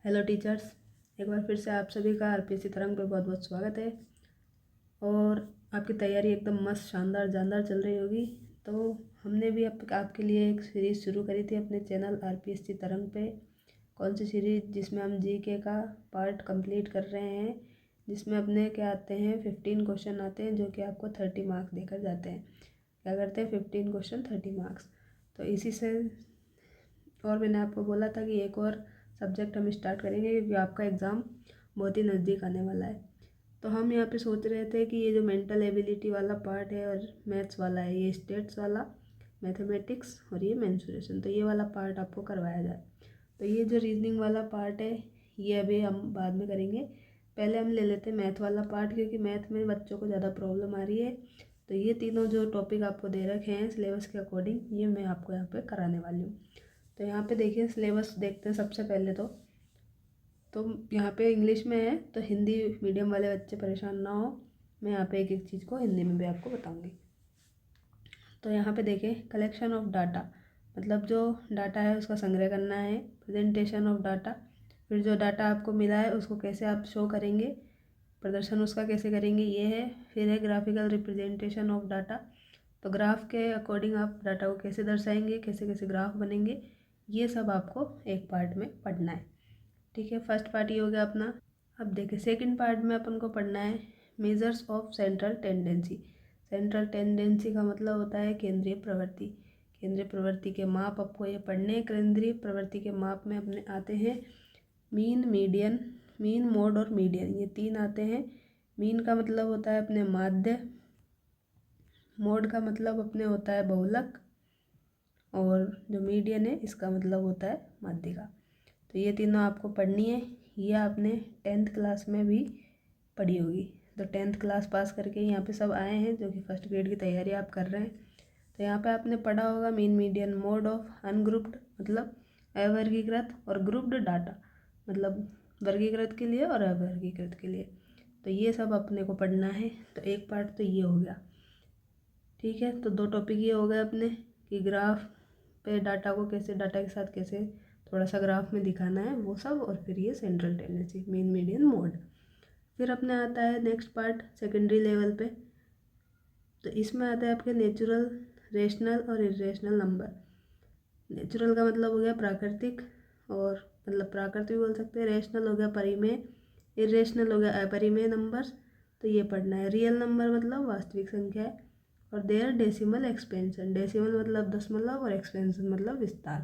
Hello teachers, एक बार फिर से आप सभी का आरपीएससी तरंग पे बहुत बहुत स्वागत है। और आपकी तैयारी एकदम मस्त शानदार जानदार चल रही होगी। तो हमने भी आपके लिए एक सीरीज़ शुरू करी थी अपने चैनल आरपीएससी तरंग पे। कौन सी सीरीज़? जिसमें हम जीके का पार्ट कंप्लीट कर रहे हैं, जिसमें अपने क्या आते हैं 15 क्वेश्चन आते हैं जो कि आपको 30 मार्क्स देकर जाते हैं। क्या करते हैं 15 क्वेश्चन 30 मार्क्स। तो इसी से और मैंने आपको बोला था कि एक और सब्जेक्ट हम स्टार्ट करेंगे क्योंकि आपका एग्ज़ाम बहुत ही नज़दीक आने वाला है। तो हम यहाँ पे सोच रहे थे कि ये जो मेंटल एबिलिटी वाला पार्ट है और मैथ्स वाला है, ये स्टेट्स वाला, मैथमेटिक्स और ये मेंसुरेशन, तो ये वाला पार्ट आपको करवाया जाए। तो ये जो रीजनिंग वाला पार्ट है ये अभी हम बाद में करेंगे। पहले हम ले लेते हैं मैथ वाला पार्ट, क्योंकि मैथ में बच्चों को ज़्यादा प्रॉब्लम आ रही है। तो ये तीनों जो टॉपिक आपको दे रखे हैं सिलेबस के अकॉर्डिंग, ये मैं आपको यहाँ पे कराने वाली हूँ। तो यहाँ पे देखिए सिलेबस देखते हैं सबसे पहले। तो यहाँ पे इंग्लिश में है, तो हिंदी मीडियम वाले बच्चे परेशान ना हो, मैं यहाँ पे एक एक चीज़ को हिंदी में भी आपको बताऊँगी। तो यहाँ पे देखें, कलेक्शन ऑफ डाटा मतलब जो डाटा है उसका संग्रह करना है। प्रेजेंटेशन ऑफ डाटा, फिर जो डाटा आपको मिला है उसको कैसे आप शो करेंगे, प्रदर्शन उसका कैसे करेंगे, ये है। फिर है ग्राफिकल रिप्रेजेंटेशन ऑफ डाटा, तो ग्राफ के अकॉर्डिंग आप डाटा को कैसे दर्शाएंगे, कैसे कैसे ग्राफ बनेंगे, ये सब आपको एक पार्ट में पढ़ना है। ठीक है, फर्स्ट पार्ट ये हो गया अपना। अब देखिए सेकंड पार्ट में अपन को पढ़ना है measures of central tendency. Central tendency का मतलब होता है केंद्रीय प्रवृत्ति। केंद्रीय प्रवृत्ति के माप आपको ये पढ़ने। केंद्रीय प्रवृत्ति के माप में अपने आते हैं मीन, मीडियन, मीन, मोड और मीडियन, ये तीन आते हैं। मीन का मतलब होता है अपने माध्य, मोड का मतलब अपने होता है बहुलक, और जो मीडियन है इसका मतलब होता है माध्यिका। तो ये तीनों आपको पढ़नी है। ये आपने 10th क्लास में भी पढ़ी होगी। तो 10th क्लास पास करके यहाँ पे सब आए हैं जो कि फर्स्ट ग्रेड की तैयारी आप कर रहे हैं। तो यहाँ पे आपने पढ़ा होगा mean, median, mode of ungrouped मतलब अवर्गीकृत, और ग्रुप्ड डाटा मतलब वर्गीकृत के लिए और अवर्गीकृत के लिए। तो ये सब अपने को पढ़ना है। तो एक पार्ट तो ये हो गया। ठीक है, तो दो टॉपिक ये हो गए अपने कि ग्राफ पे डाटा को कैसे, डाटा के साथ कैसे थोड़ा सा ग्राफ में दिखाना है वो सब, और फिर ये central tendency, mean, median, mode. फिर अपने आता है नेक्स्ट पार्ट सेकेंडरी लेवल पे। तो इसमें आता है आपके नेचुरल, रेशनल और इरेशनल नंबर। नेचुरल का मतलब हो गया प्राकृतिक, और मतलब प्राकृतिक बोल सकते हैं। रेशनल हो गया परिमेय, इरेशनल हो गया अपरिमेय नंबर। तो ये पढ़ना है। रियल नंबर मतलब वास्तविक संख्या है, और देयर डेसिमल एक्सपेंशन, डेसिमल मतलब दशमलव और एक्सपेंशन मतलब विस्तार।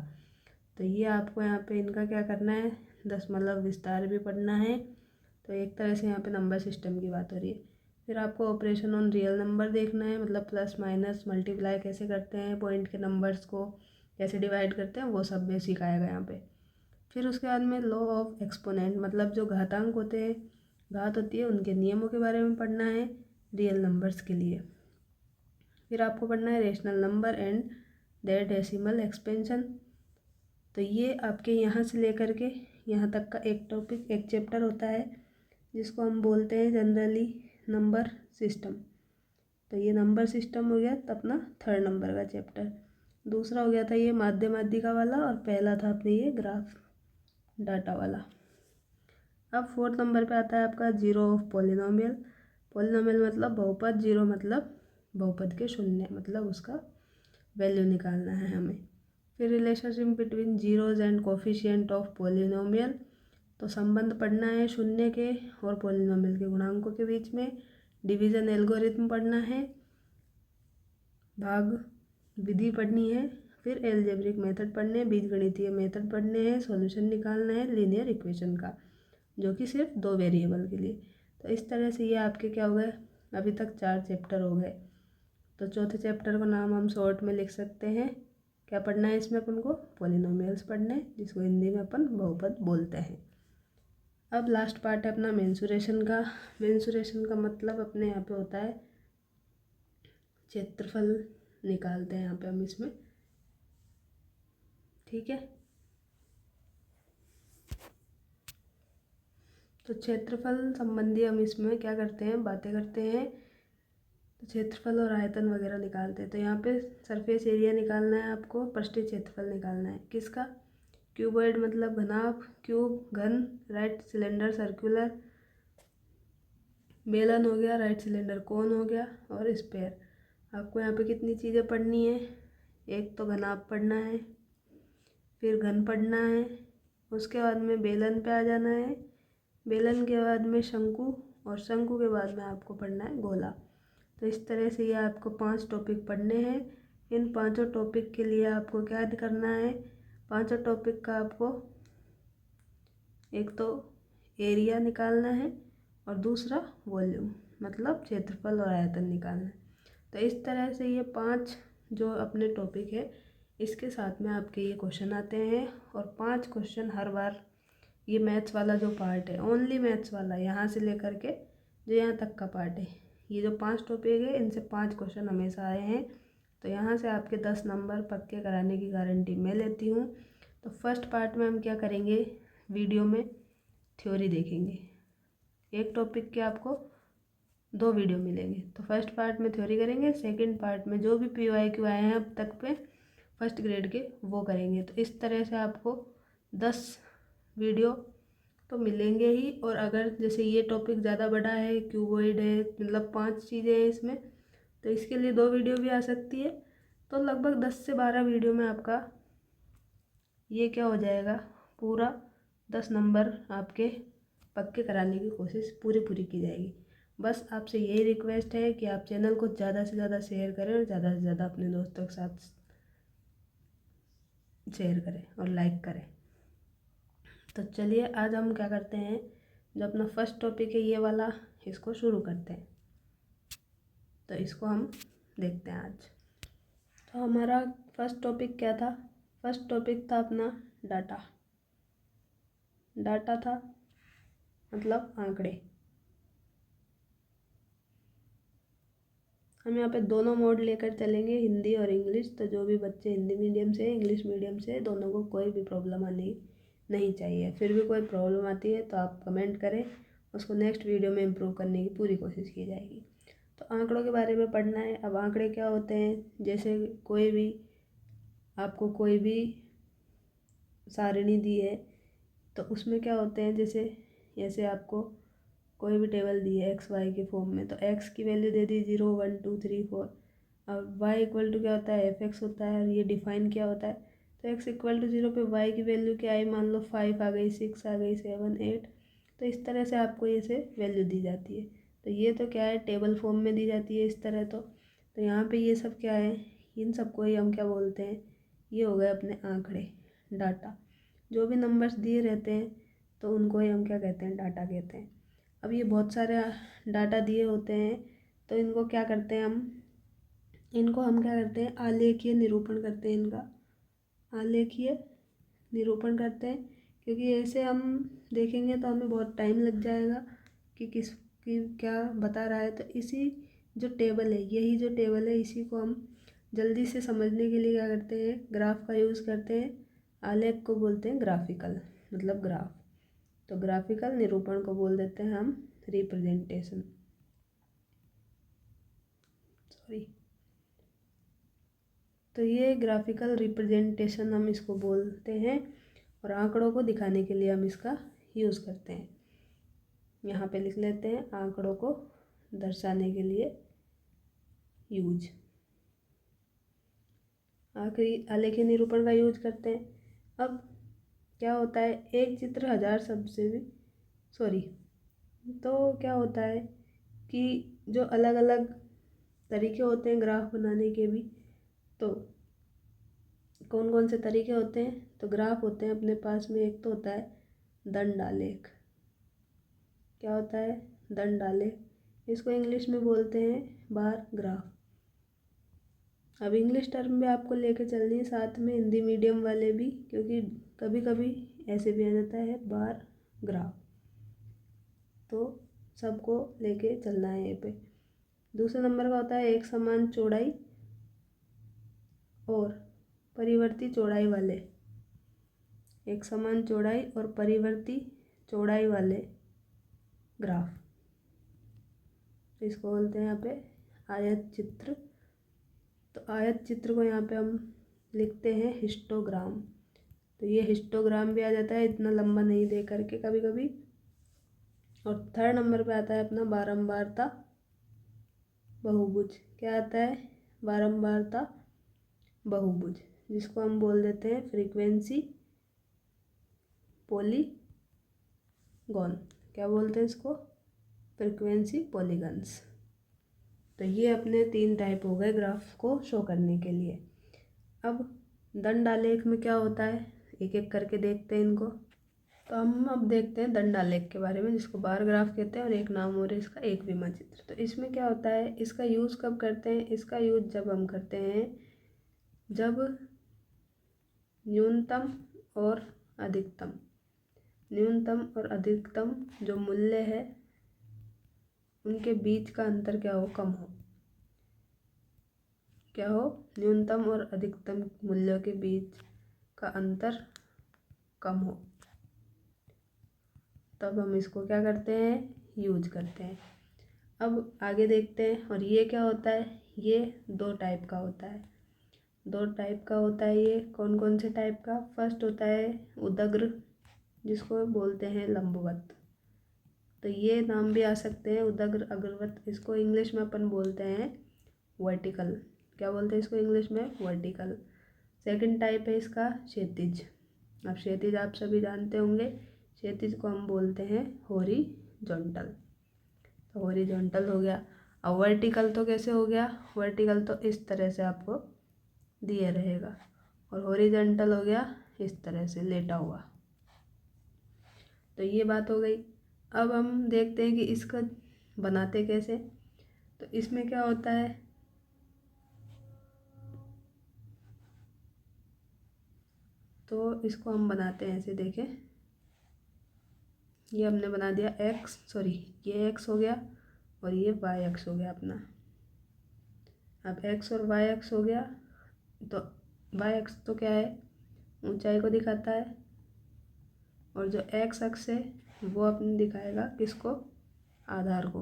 तो ये आपको यहाँ पे इनका क्या करना है, दशमलव विस्तार भी पढ़ना है। तो एक तरह से यहाँ पे नंबर सिस्टम की बात हो रही है। फिर आपको ऑपरेशन ऑन रियल नंबर देखना है, मतलब प्लस माइनस मल्टीप्लाई कैसे करते हैं, पॉइंट के नंबर्स को कैसे डिवाइड करते हैं, वो सब में सिखाएगा यहाँ पे। फिर उसके बाद में लॉ ऑफ एक्सपोनेंट मतलब जो घातांक होते हैं, घात होती है, उनके नियमों के बारे में पढ़ना है रियल नंबर्स के लिए। फिर आपको पढ़ना है rational number and their decimal expansion. तो ये आपके यहाँ से लेकर के यहाँ तक का एक टॉपिक, एक चैप्टर होता है जिसको हम बोलते हैं जनरली नंबर सिस्टम। तो ये नंबर सिस्टम हो गया अपना थर्ड नंबर का चैप्टर। दूसरा हो गया था ये माध्य माध्यिका वाला, और पहला था अपने ये ग्राफ डाटा वाला। अब फोर्थ नंबर पे आता है आपका जीरो ऑफ पॉलिनोमियल। पॉलिनोमियल मतलब बहुपद, जीरो मतलब बहुपद के शून्य, मतलब उसका वैल्यू निकालना है हमें। फिर relationship between zeros and coefficient of polynomial, तो संबंध पढ़ना है शून्य के और पॉलिनोमियल के गुणांकों के बीच में। डिवीजन एल्गोरिथम पढ़ना है, भाग विधि पढ़नी है। फिर एल्जेब्रिक मेथड पढ़ने हैं, बीजगणितीय मेथड पढ़ने हैं, सॉल्यूशन निकालना है लीनियर इक्वेशन का, जो कि सिर्फ 2 वेरिएबल के लिए। तो इस तरह से ये आपके क्या हो गए, अभी तक 4 चैप्टर हो गए। तो चौथे चैप्टर का नाम हम शॉर्ट में लिख सकते हैं। क्या पढ़ना है इसमें अपन को, पॉलिनोमियल्स पढ़ने हैं, जिसको हिंदी में अपन बहुपद बोलते हैं। अब लास्ट पार्ट है अपना मेंसुरेशन का। मेंसुरेशन का मतलब अपने यहाँ पे होता है क्षेत्रफल निकालते हैं यहाँ पे हम इसमें। ठीक है, तो क्षेत्रफल संबंधी हम इसमें क्या करते हैं, बातें करते हैं। तो क्षेत्रफल और आयतन वगैरह निकालते हैं। तो यहाँ पे सरफेस एरिया निकालना है आपको, पृष्ठीय क्षेत्रफल निकालना है। किसका, क्यूबॉइड मतलब घनाभ, क्यूब घन, राइट सिलेंडर सर्कुलर, बेलन हो गया, राइट सिलेंडर कोन हो गया, और स्पेयर। आपको यहाँ पे कितनी चीज़ें पढ़नी है, एक तो घनाभ पढ़ना है, फिर घन पढ़ना है, उसके बाद में बेलन पे आ जाना है, बेलन के बाद में शंकु, और शंकु के बाद में आपको पढ़ना है गोला। तो इस तरह से ये आपको 5 टॉपिक पढ़ने हैं। इन 5 टॉपिक के लिए आपको क्या करना है, 5 टॉपिक का आपको एक तो एरिया निकालना है और दूसरा वॉल्यूम मतलब क्षेत्रफल और आयतन निकालना है। तो इस तरह से ये 5 जो अपने टॉपिक है इसके साथ में आपके ये क्वेश्चन आते हैं, और 5 क्वेश्चन हर बार। ये मैथ्स वाला जो पार्ट है, ओनली मैथ्स वाला, यहाँ से लेकर के जो यहाँ तक का पार्ट है, ये जो 5 टॉपिक है इनसे 5 क्वेश्चन हमेशा आए हैं। तो यहाँ से आपके 10 नंबर पक्के कराने की गारंटी मैं लेती हूँ। तो फर्स्ट पार्ट में हम क्या करेंगे, वीडियो में थ्योरी देखेंगे। एक टॉपिक के आपको 2 वीडियो मिलेंगे। तो फर्स्ट पार्ट में थ्योरी करेंगे, सेकंड पार्ट में जो भी PYQ आए हैं अब तक पे फर्स्ट ग्रेड के वो करेंगे। तो इस तरह से आपको 10 वीडियो तो मिलेंगे ही। और अगर जैसे ये टॉपिक ज़्यादा बड़ा है, क्यूबॉइड है, मतलब 5 चीज़ें हैं इसमें, तो इसके लिए 2 वीडियो भी आ सकती है। तो लगभग 10 से 12 वीडियो में आपका ये क्या हो जाएगा, पूरा 10 नंबर आपके पक्के कराने की कोशिश पूरी की जाएगी। बस आपसे यही रिक्वेस्ट है कि आप चैनल को ज़्यादा से ज़्यादा शेयर करें और ज़्यादा से ज़्यादा अपने दोस्तों के साथ शेयर करें और लाइक करें। तो चलिए आज हम क्या करते हैं, जो अपना फर्स्ट टॉपिक है ये वाला, इसको शुरू करते हैं। तो इसको हम देखते हैं आज। तो हमारा फर्स्ट टॉपिक क्या था, फर्स्ट टॉपिक था अपना डाटा। डाटा था मतलब आंकड़े। हम यहाँ पे दोनों मोड लेकर चलेंगे, हिंदी और इंग्लिश। तो जो भी बच्चे हिंदी मीडियम से इंग्लिश मीडियम से, दोनों को कोई भी प्रॉब्लम आनी नहीं चाहिए। फिर भी कोई प्रॉब्लम आती है तो आप कमेंट करें, उसको नेक्स्ट वीडियो में इम्प्रूव करने की पूरी कोशिश की जाएगी। तो आंकड़ों के बारे में पढ़ना है। अब आंकड़े क्या होते हैं, जैसे कोई भी आपको कोई भी सारणी दी है तो उसमें क्या होते हैं, जैसे आपको कोई भी टेबल दी है XY के फॉर्म में, तो x की वैल्यू दे दी 0 1 2 3 4। अब y इक्वल टू क्या होता है, fx होता है, और ये डिफाइन क्या होता है। तो x इक्वल टू 0 पे y की वैल्यू क्या आई, मान लो 5 आ गई, 6 आ गई, 7 8। तो इस तरह से आपको ये से वैल्यू दी जाती है। तो ये तो क्या है, टेबल फॉर्म में दी जाती है इस तरह। तो यहाँ पे ये सब क्या है, इन सबको ही हम क्या बोलते हैं, ये हो गए अपने आंकड़े, डाटा। जो भी नंबर्स दिए रहते हैं तो उनको ही हम क्या कहते हैं, डाटा कहते हैं। अब ये बहुत सारे डाटा दिए होते हैं, तो इनको क्या करते हैं हम क्या करते हैं, आलेखीय निरूपण करते हैं। इनका आलेखीय निरूपण करते हैं, क्योंकि ऐसे हम देखेंगे तो हमें बहुत टाइम लग जाएगा कि क्या बता रहा है। तो इसी जो टेबल है, यही जो टेबल है, इसी को हम जल्दी से समझने के लिए क्या करते हैं, ग्राफ का यूज़ करते हैं। आलेख को बोलते हैं ग्राफिकल, मतलब ग्राफ। तो ग्राफिकल निरूपण को बोल देते हैं हम रिप्रेजेंटेशन, सॉरी। तो ये ग्राफिकल रिप्रेजेंटेशन हम इसको बोलते हैं, और आंकड़ों को दिखाने के लिए हम इसका यूज़ करते हैं। यहाँ पे लिख लेते हैं, आंकड़ों को दर्शाने के लिए यूज, आखिरी आलेखीय निरूपण का यूज करते हैं। अब क्या होता है, एक चित्र 1000 शब्द से भी तो क्या होता है कि जो अलग अलग तरीके होते हैं ग्राफ बनाने के भी, तो कौन कौन से तरीके होते हैं, तो ग्राफ होते हैं अपने पास में। एक तो होता है दंड आलेख। क्या होता है, दंड आलेख, इसको इंग्लिश में बोलते हैं बार ग्राफ। अब इंग्लिश टर्म भी आपको लेके चलनी है साथ में, हिंदी मीडियम वाले भी, क्योंकि कभी कभी ऐसे भी आ जाता है बार ग्राफ। तो सबको लेके चलना है यहाँ पे। दूसरे नंबर का होता है एक समान चौड़ाई और परिवर्ती चौड़ाई वाले, एक समान चौड़ाई और परिवर्ती चौड़ाई वाले ग्राफ। इसको बोलते हैं यहाँ पे आयत चित्र। तो आयत चित्र को यहाँ पे हम लिखते हैं हिस्टोग्राम। तो ये हिस्टोग्राम भी आ जाता है, इतना लंबा नहीं दे करके कभी कभी। और थर्ड नंबर पे आता है अपना बारंबारता बहुभुज। क्या आता है? बारंबारता बहुभुज, जिसको हम बोल देते हैं फ्रीक्वेंसी पॉलीगॉन। क्या बोलते हैं इसको? Frequency polygons. तो ये अपने 3 टाइप हो गए ग्राफ को शो करने के लिए। अब दंडालेख में क्या होता है, एक एक करके देखते हैं इनको। तो हम अब देखते हैं दंडालेख के बारे में, जिसको बार ग्राफ कहते हैं, और एक नाम और इसका एक विमा चित्र। तो इसमें क्या होता है, इसका यूज़ कब करते हैं? इसका यूज़ जब हम करते हैं जब न्यूनतम और अधिकतम जो मूल्य है उनके बीच का अंतर क्या हो? कम हो। क्या हो? न्यूनतम और अधिकतम मूल्यों के बीच का अंतर कम हो, तब हम इसको क्या करते हैं? यूज करते हैं। अब आगे देखते हैं। और ये क्या होता है? ये 2 टाइप का होता है। 2 टाइप का होता है ये। कौन कौन से टाइप का? फर्स्ट होता है उदग्र, जिसको बोलते हैं लंबवत। तो ये नाम भी आ सकते हैं, उदग्र, अग्रवत। इसको इंग्लिश में अपन बोलते हैं वर्टिकल। क्या बोलते हैं इसको इंग्लिश में? वर्टिकल। सेकंड टाइप है इसका क्षैतिज। अब क्षैतिज आप सभी जानते होंगे, क्षैतिज को हम बोलते हैं हॉरिजॉन्टल। तो हॉरिजॉन्टल हो गया। अब वर्टिकल तो कैसे हो गया? वर्टिकल तो इस तरह से आपको दिए रहेगा, और हॉरिजॉन्टल हो गया इस तरह से लेटा हुआ। तो ये बात हो गई। अब हम देखते हैं कि इसका बनाते कैसे। तो इसमें क्या होता है, तो इसको हम बनाते हैं ऐसे। देखें, ये हमने बना दिया ये एक्स हो गया और ये वाई एक्स हो गया अपना। अब एक्स और वाई एक्स हो गया। तो वाई एक्स तो क्या है? ऊंचाई को दिखाता है, और जो एक्स अक्ष है वो अपने दिखाएगा किसको? आधार को।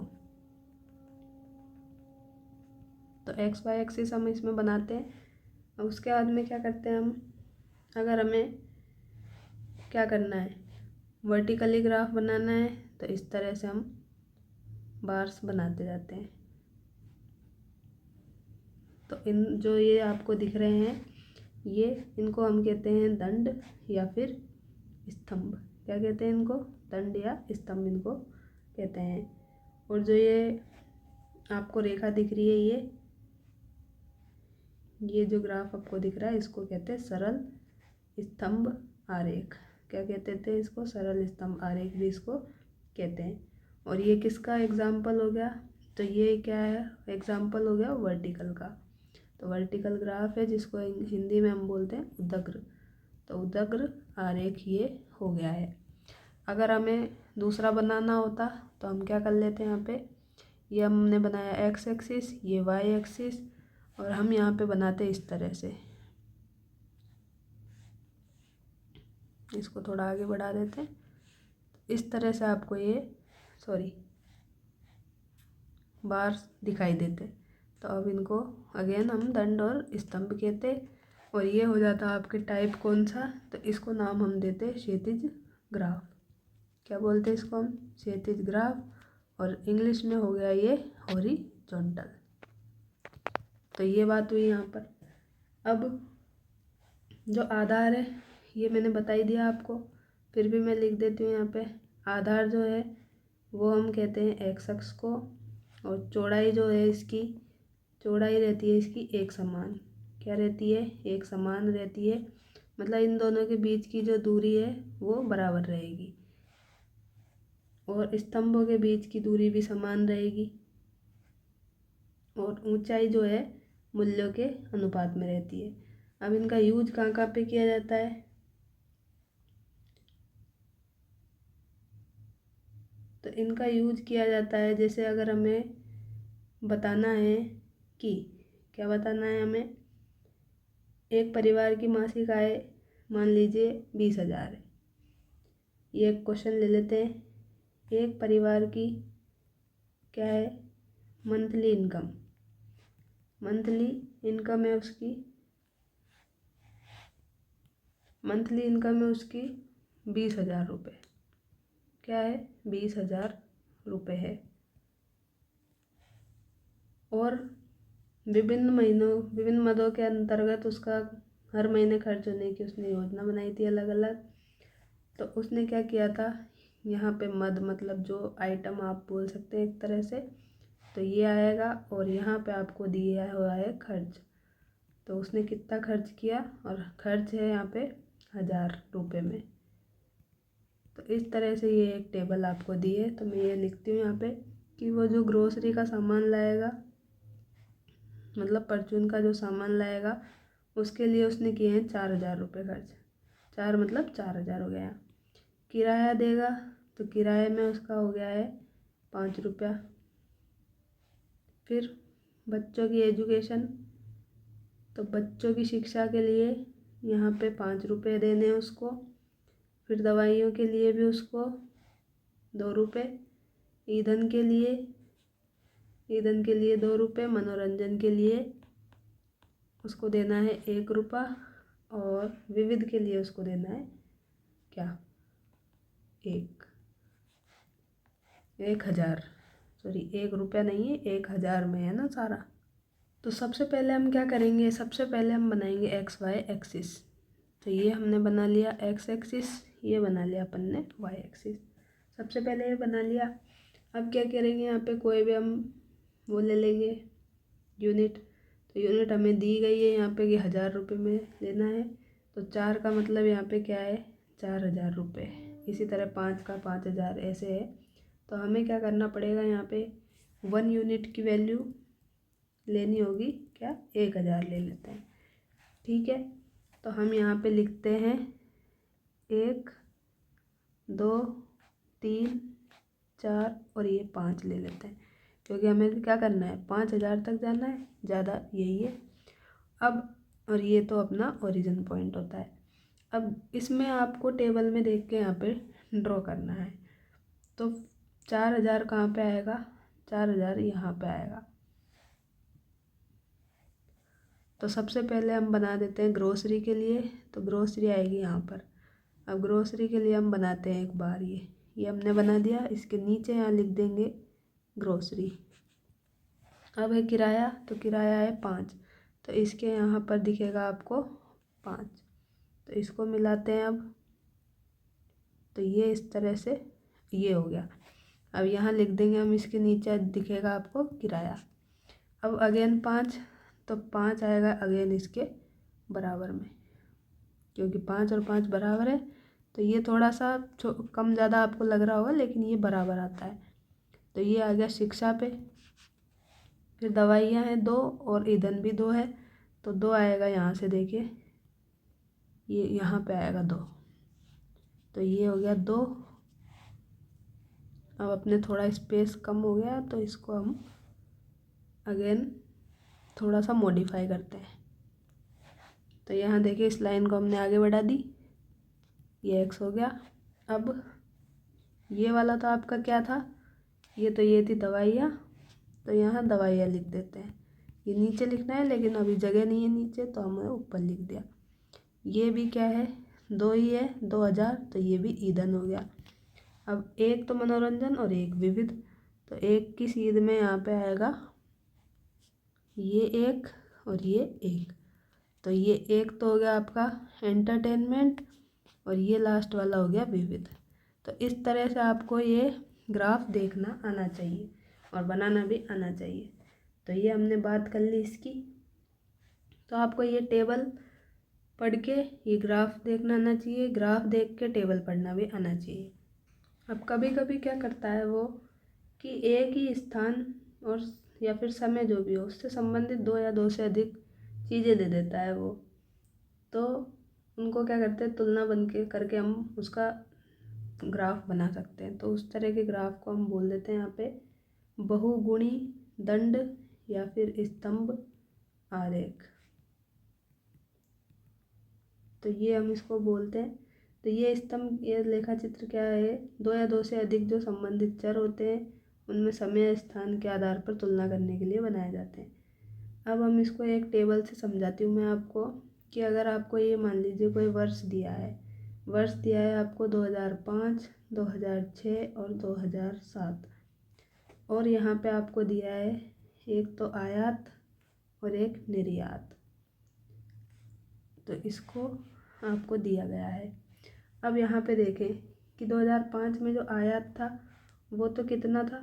तो एक्स वाई एक्सिस हम इसमें बनाते हैं। अब उसके बाद में क्या करते हैं हम, अगर हमें क्या करना है, वर्टिकली ग्राफ बनाना है, तो इस तरह से हम बार्स बनाते जाते हैं। तो इन जो ये आपको दिख रहे हैं, ये इनको हम कहते हैं दंड या फिर स्तंभ। क्या कहते हैं इनको? दंड या स्तंभ इनको कहते हैं। और जो ये आपको रेखा दिख रही है, ये जो ग्राफ आपको दिख रहा है, इसको कहते हैं सरल स्तंभ आरेख। क्या कहते थे इसको? सरल स्तंभ आरेख भी इसको कहते हैं। और ये किसका एग्जाम्पल हो गया? तो ये क्या है? एग्जाम्पल हो गया वर्टिकल का। तो वर्टिकल ग्राफ है, जिसको हिंदी में हम बोलते हैं उदग्र। तो उदग्र आरेख ये हो गया है। अगर हमें दूसरा बनाना होता तो हम क्या कर लेते हैं, यहाँ पे ये हमने बनाया एक्स एक्सिस, ये वाई एक्सिस, और हम यहाँ पे बनाते इस तरह से। इसको थोड़ा आगे बढ़ा देते हैं। इस तरह से आपको ये बार दिखाई देते। तो अब इनको अगेन हम दंड और स्तंभ कहते। और ये हो जाता आपके टाइप कौन सा? तो इसको नाम हम देते क्षैतिज ग्राफ। क्या बोलते हैं इसको हम? क्षैतिज ग्राफ। और इंग्लिश में हो गया ये हॉरिजॉन्टल। तो ये बात हुई यहाँ पर। अब जो आधार है ये मैंने बता ही दिया आपको, फिर भी मैं लिख देती हूँ यहाँ पे। आधार जो है वो हम कहते हैं एक्स अक्ष को, और चौड़ाई जो है इसकी, चौड़ाई रहती है इसकी एक समान। क्या रहती है? एक समान रहती है। मतलब इन दोनों के बीच की जो दूरी है वो बराबर रहेगी, और स्तंभों के बीच की दूरी भी समान रहेगी, और ऊंचाई जो है मूल्यों के अनुपात में रहती है। अब इनका यूज कहाँ कहाँ पे किया जाता है? तो इनका यूज किया जाता है, जैसे अगर हमें बताना है कि, क्या बताना है हमें, एक परिवार की मासिक आय मान लीजिए 20,000 है। ये एक क्वेश्चन ले लेते हैं। एक परिवार की क्या है? मंथली इनकम है उसकी मंथली इनकम है उसकी 20,000 रुपये। क्या है? 20,000 रुपये है। और विभिन्न मदों के अंतर्गत उसका हर महीने खर्च होने की उसने योजना बनाई थी अलग अलग। तो उसने क्या किया था, यहाँ पे मद मतलब जो आइटम आप बोल सकते हैं एक तरह से, तो ये आएगा और यहाँ पे आपको दिया हुआ है खर्च। तो उसने कितना खर्च किया और खर्च है यहाँ पे 1,000 रुपये में। तो इस तरह से ये एक टेबल आपको दी है। तो मैं ये लिखती हूँ यहाँ पे कि वो जो ग्रोसरी का सामान लाएगा, मतलब परचून का जो सामान लाएगा, उसके लिए उसने किए हैं 4,000 रुपये खर्च। 4 मतलब 4,000 हो गया। किराया देगा तो किराए में उसका हो गया है 5 रुपया। फिर बच्चों की एजुकेशन, तो बच्चों की शिक्षा के लिए यहाँ पे 5 रुपये देने हैं उसको। फिर दवाइयों के लिए भी उसको 2 रुपये। ईंधन के लिए 2 रुपये। मनोरंजन के लिए उसको देना है 1 रुपया। और विविध के लिए उसको देना है क्या? 1,000। सॉरी, 1 रुपया नहीं है, 1,000 में है ना सारा। तो सबसे पहले हम क्या करेंगे, सबसे पहले हम बनाएंगे XY एक्सिस। तो ये हमने बना लिया X एक्सिस, ये बना लिया अपन ने Y एक्सिस। सबसे पहले ये बना लिया। अब क्या करेंगे, यहाँ पे कोई भी हम वो ले लेंगे यूनिट। तो यूनिट हमें दी गई है यहाँ पे कि 1,000 रुपये में लेना है। तो 4 का मतलब यहाँ पे क्या है? 4,000 रुपये। इसी तरह 5 का 5,000 ऐसे है। तो हमें क्या करना पड़ेगा, यहाँ पे 1 यूनिट की वैल्यू लेनी होगी क्या? 1,000 ले लेते हैं। ठीक है, तो हम यहाँ पे लिखते हैं 1 2 3 4 और ये 5 ले लेते हैं, क्योंकि हमें क्या करना है, 5,000 तक जाना है, ज़्यादा यही है। अब और ये तो अपना ओरिजिन पॉइंट होता है। अब इसमें आपको टेबल में देख के यहाँ पे ड्रॉ करना है। तो 4,000 कहाँ पे आएगा? 4,000 यहाँ पे आएगा। तो सबसे पहले हम बना देते हैं ग्रोसरी के लिए। तो ग्रोसरी आएगी यहाँ पर। अब ग्रोसरी के लिए हम बनाते हैं एक बार ये हमने बना दिया। इसके नीचे यहाँ लिख देंगे ग्रोसरी। अब है किराया, तो किराया है 5, तो इसके यहाँ पर दिखेगा आपको 5। तो इसको मिलाते हैं अब। तो ये इस तरह से ये हो गया। अब यहाँ लिख देंगे हम, इसके नीचे दिखेगा आपको किराया। अब अगेन 5, तो 5 आएगा अगेन इसके बराबर में, क्योंकि 5 और 5 बराबर है। तो ये थोड़ा सा कम ज़्यादा आपको लग रहा होगा, लेकिन ये बराबर आता है। तो ये आ गया शिक्षा पे। फिर दवाइयाँ हैं 2 और ईंधन भी 2 है, तो 2 आएगा यहाँ से, देखिए ये यहाँ पे आएगा 2। तो ये हो गया 2। अब अपने थोड़ा स्पेस कम हो गया, तो इसको हम अगेन थोड़ा सा मॉडिफाई करते हैं। तो यहाँ देखिए इस लाइन को हमने आगे बढ़ा दी, ये x हो गया। अब ये वाला तो आपका क्या था, ये थी दवाइयाँ। तो यहाँ दवाइयाँ लिख देते हैं। ये नीचे लिखना है, लेकिन अभी जगह नहीं है नीचे, तो हमने ऊपर लिख दिया। ये भी क्या है, 2 ही है, 2,000। तो ये भी ईंधन हो गया। अब एक तो मनोरंजन और एक विविध। तो एक की सीध में यहाँ पे आएगा ये 1 और ये 1। तो ये 1 तो हो गया आपका एंटरटेनमेंट, और ये लास्ट वाला हो गया विविध। तो इस तरह से आपको ये ग्राफ देखना आना चाहिए और बनाना भी आना चाहिए। तो ये हमने बात कर ली इसकी। तो आपको ये टेबल पढ़ के ये ग्राफ देखना आना चाहिए, ग्राफ देख के टेबल पढ़ना भी आना चाहिए। अब कभी कभी क्या करता है वो कि एक ही स्थान और या फिर समय जो भी हो उससे संबंधित 2 या 2 से अधिक चीज़ें दे देता है वो। तो उनको क्या करते हैं, तुलना बन के करके हम उसका ग्राफ बना सकते हैं। तो उस तरह के ग्राफ को हम बोल देते हैं यहाँ पे बहुगुणी दंड या फिर स्तंभ आरेख। तो ये हम इसको बोलते हैं। तो ये स्तंभ, ये लेखा चित्र क्या है, 2 या 2 से अधिक जो संबंधित चर होते हैं उनमें समय या स्थान के आधार पर तुलना करने के लिए बनाए जाते हैं। अब हम इसको एक टेबल से समझाती हूँ मैं आपको। कि अगर आपको ये मान लीजिए कोई वर्ष दिया है आपको 2005, 2006 और 2007, और यहाँ पे आपको दिया है एक तो आयात और एक निर्यात, तो इसको आपको दिया गया है। अब यहाँ पे देखें कि 2005 में जो आयात था वो तो कितना था,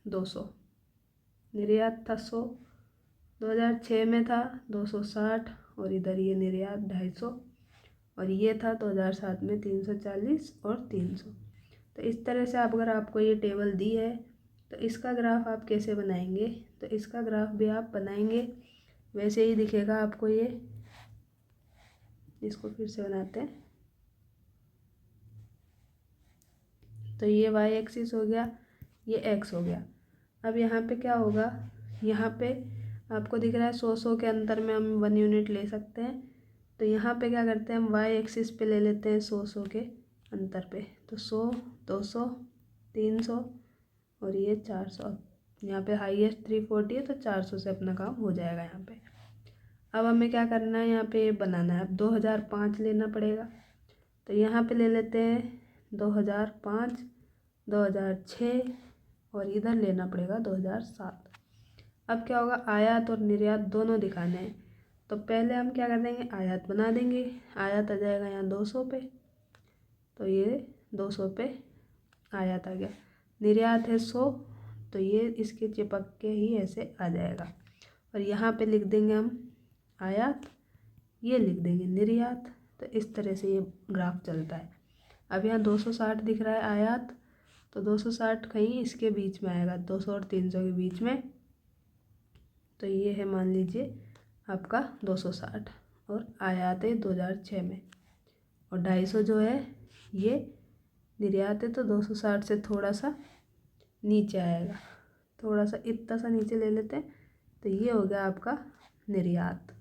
200, निर्यात था 100, 2006 में था 260, और इधर ये निर्यात 250, और ये था 2007 में 340 और 300। तो इस तरह से अगर आपको ये टेबल दी है तो इसका ग्राफ आप कैसे बनाएंगे, तो इसका ग्राफ भी आप बनाएंगे वैसे ही दिखेगा आपको ये। इसको फिर से बनाते हैं। तो ये वाई एक्सिस हो गया, ये एक्स हो गया। अब यहाँ पे क्या होगा, यहाँ पे आपको दिख रहा है 100 के अंतर में हम 1 यूनिट ले सकते हैं। तो यहाँ पे क्या करते हैं, हम वाई एक्सिस पे ले लेते हैं 100 के अंतर पे। तो 100, 200, 300 और ये 400। यहाँ पे हाईएस्ट 340 है तो 400 से अपना काम हो जाएगा यहाँ पे। अब हमें क्या करना है, यहाँ पे बनाना है। अब 2005 लेना पड़ेगा, तो यहाँ पे ले लेते हैं 2005, 2006 और इधर लेना पड़ेगा 2007। अब क्या होगा, आयात और निर्यात दोनों दिखाने हैं। तो पहले हम क्या कर देंगे, आयात बना देंगे। आयात आ जाएगा यहाँ 200 पे, तो ये 200 पे आयात आ गया। निर्यात है 100, तो ये इसके चिपक के ही ऐसे आ जाएगा। और यहाँ पे लिख देंगे हम आयात, ये लिख देंगे निर्यात। तो इस तरह से ये ग्राफ चलता है। अब यहाँ 260 दिख रहा है आयात, तो 260 कहीं इसके बीच में आएगा, 200 और 300 के बीच में। तो ये है मान लीजिए आपका 260, और आयात है 2006 में, और 250 जो है ये निर्यात है। तो 260 से थोड़ा सा नीचे आएगा, थोड़ा सा इतना सा नीचे ले लेते हैं, तो ये हो गया आपका निर्यात।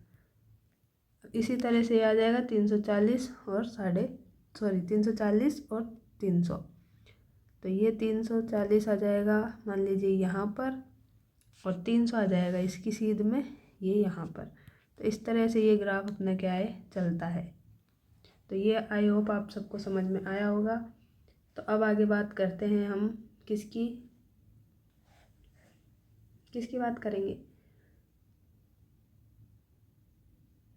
इसी तरह से आ जाएगा 340 और 340 और 300। तो ये 340 आ जाएगा मान लीजिए यहाँ पर, और 300 आ जाएगा इसकी सीध में, ये यहाँ पर। तो इस तरह से ये ग्राफ अपना क्या है, चलता है। तो ये आई होप आप सबको समझ में आया होगा। तो अब आगे बात करते हैं हम किसकी बात करेंगे।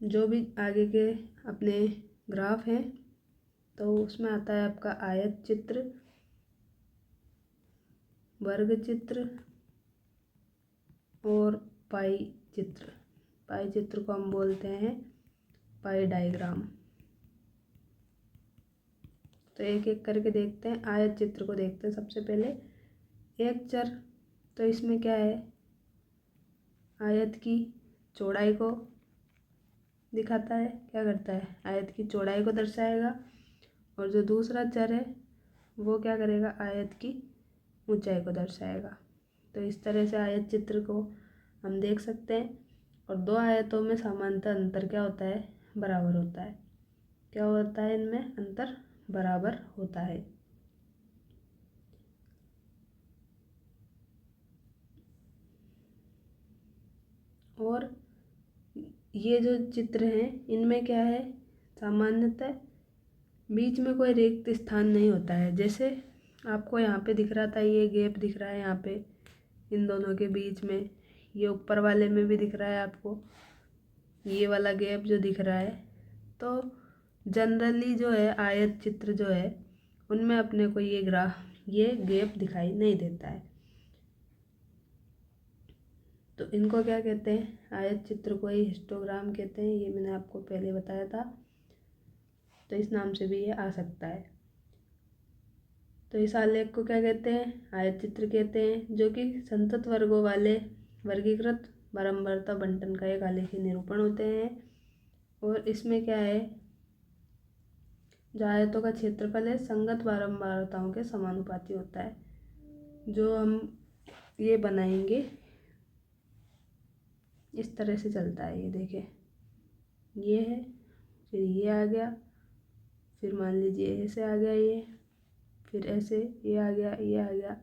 जो भी आगे के अपने ग्राफ हैं, तो उसमें आता है आपका आयत चित्र, वर्ग चित्र और पाई चित्र। पाई चित्र को हम बोलते हैं पाई डायग्राम। तो एक एक करके देखते हैं। आयत चित्र को देखते हैं सबसे पहले। एक चर, तो इसमें क्या है, आयत की चौड़ाई को दिखाता है, क्या करता है, आयत की चौड़ाई को दर्शाएगा। और जो दूसरा चर है वो क्या करेगा, आयत की ऊंचाई को दर्शाएगा। तो इस तरह से आयत चित्र को हम देख सकते हैं। और दो आयतों में समांतर अंतर क्या होता है, बराबर होता है। क्या होता है, इनमें अंतर बराबर होता है। और ये जो चित्र हैं इनमें क्या है, सामान्यतः बीच में कोई रिक्त स्थान नहीं होता है। जैसे आपको यहाँ पे दिख रहा था, ये गैप दिख रहा है यहाँ पे इन दोनों के बीच में, ये ऊपर वाले में भी दिख रहा है आपको ये वाला गैप जो दिख रहा है। तो जनरली जो है आयत चित्र जो है उनमें अपने को ये गैप दिखाई नहीं देता है। तो इनको क्या कहते हैं, आयत चित्र को ही हिस्टोग्राम कहते हैं। ये मैंने आपको पहले बताया था, तो इस नाम से भी ये आ सकता है। तो इस आलेख को क्या कहते हैं, आयत चित्र कहते हैं, जो कि संतत वर्गों वाले वर्गीकृत बारंबारता बंटन का एक आलेखी निरूपण होते हैं। और इसमें क्या है, जो आयतों का क्षेत्रफल है संगत बारंबारताओं के समानुपाती होता है। जो हम ये बनाएंगे इस तरह से चलता है। ये देखें, ये है, फिर ये आ गया, फिर मान लीजिए ऐसे आ गया ये, फिर ऐसे ये आ गया, ये आ गया,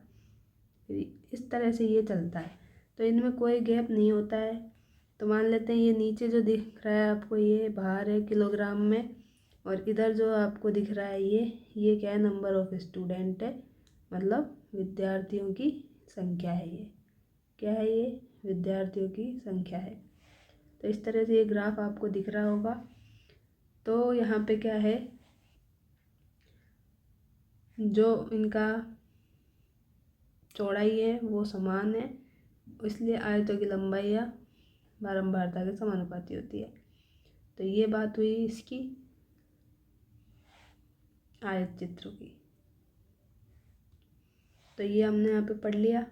फिर इस तरह से ये चलता है। तो इनमें कोई गैप नहीं होता है। तो मान लेते हैं ये नीचे जो दिख रहा है आपको ये बाहर है किलोग्राम में, और इधर जो आपको दिख रहा है ये क्या है, नंबर ऑफ स्टूडेंट है, मतलब विद्यार्थियों की संख्या है। ये क्या है, ये विद्यार्थियों की संख्या है। तो इस तरह से ये ग्राफ आपको दिख रहा होगा। तो यहाँ पे क्या है, जो इनका चौड़ाई है वो समान है, इसलिए आयतों की लंबाई या बारंबारता के समानुपाती होती है। तो ये बात हुई इसकी आयत चित्र की। तो ये हमने यहाँ पे पढ़ लिया।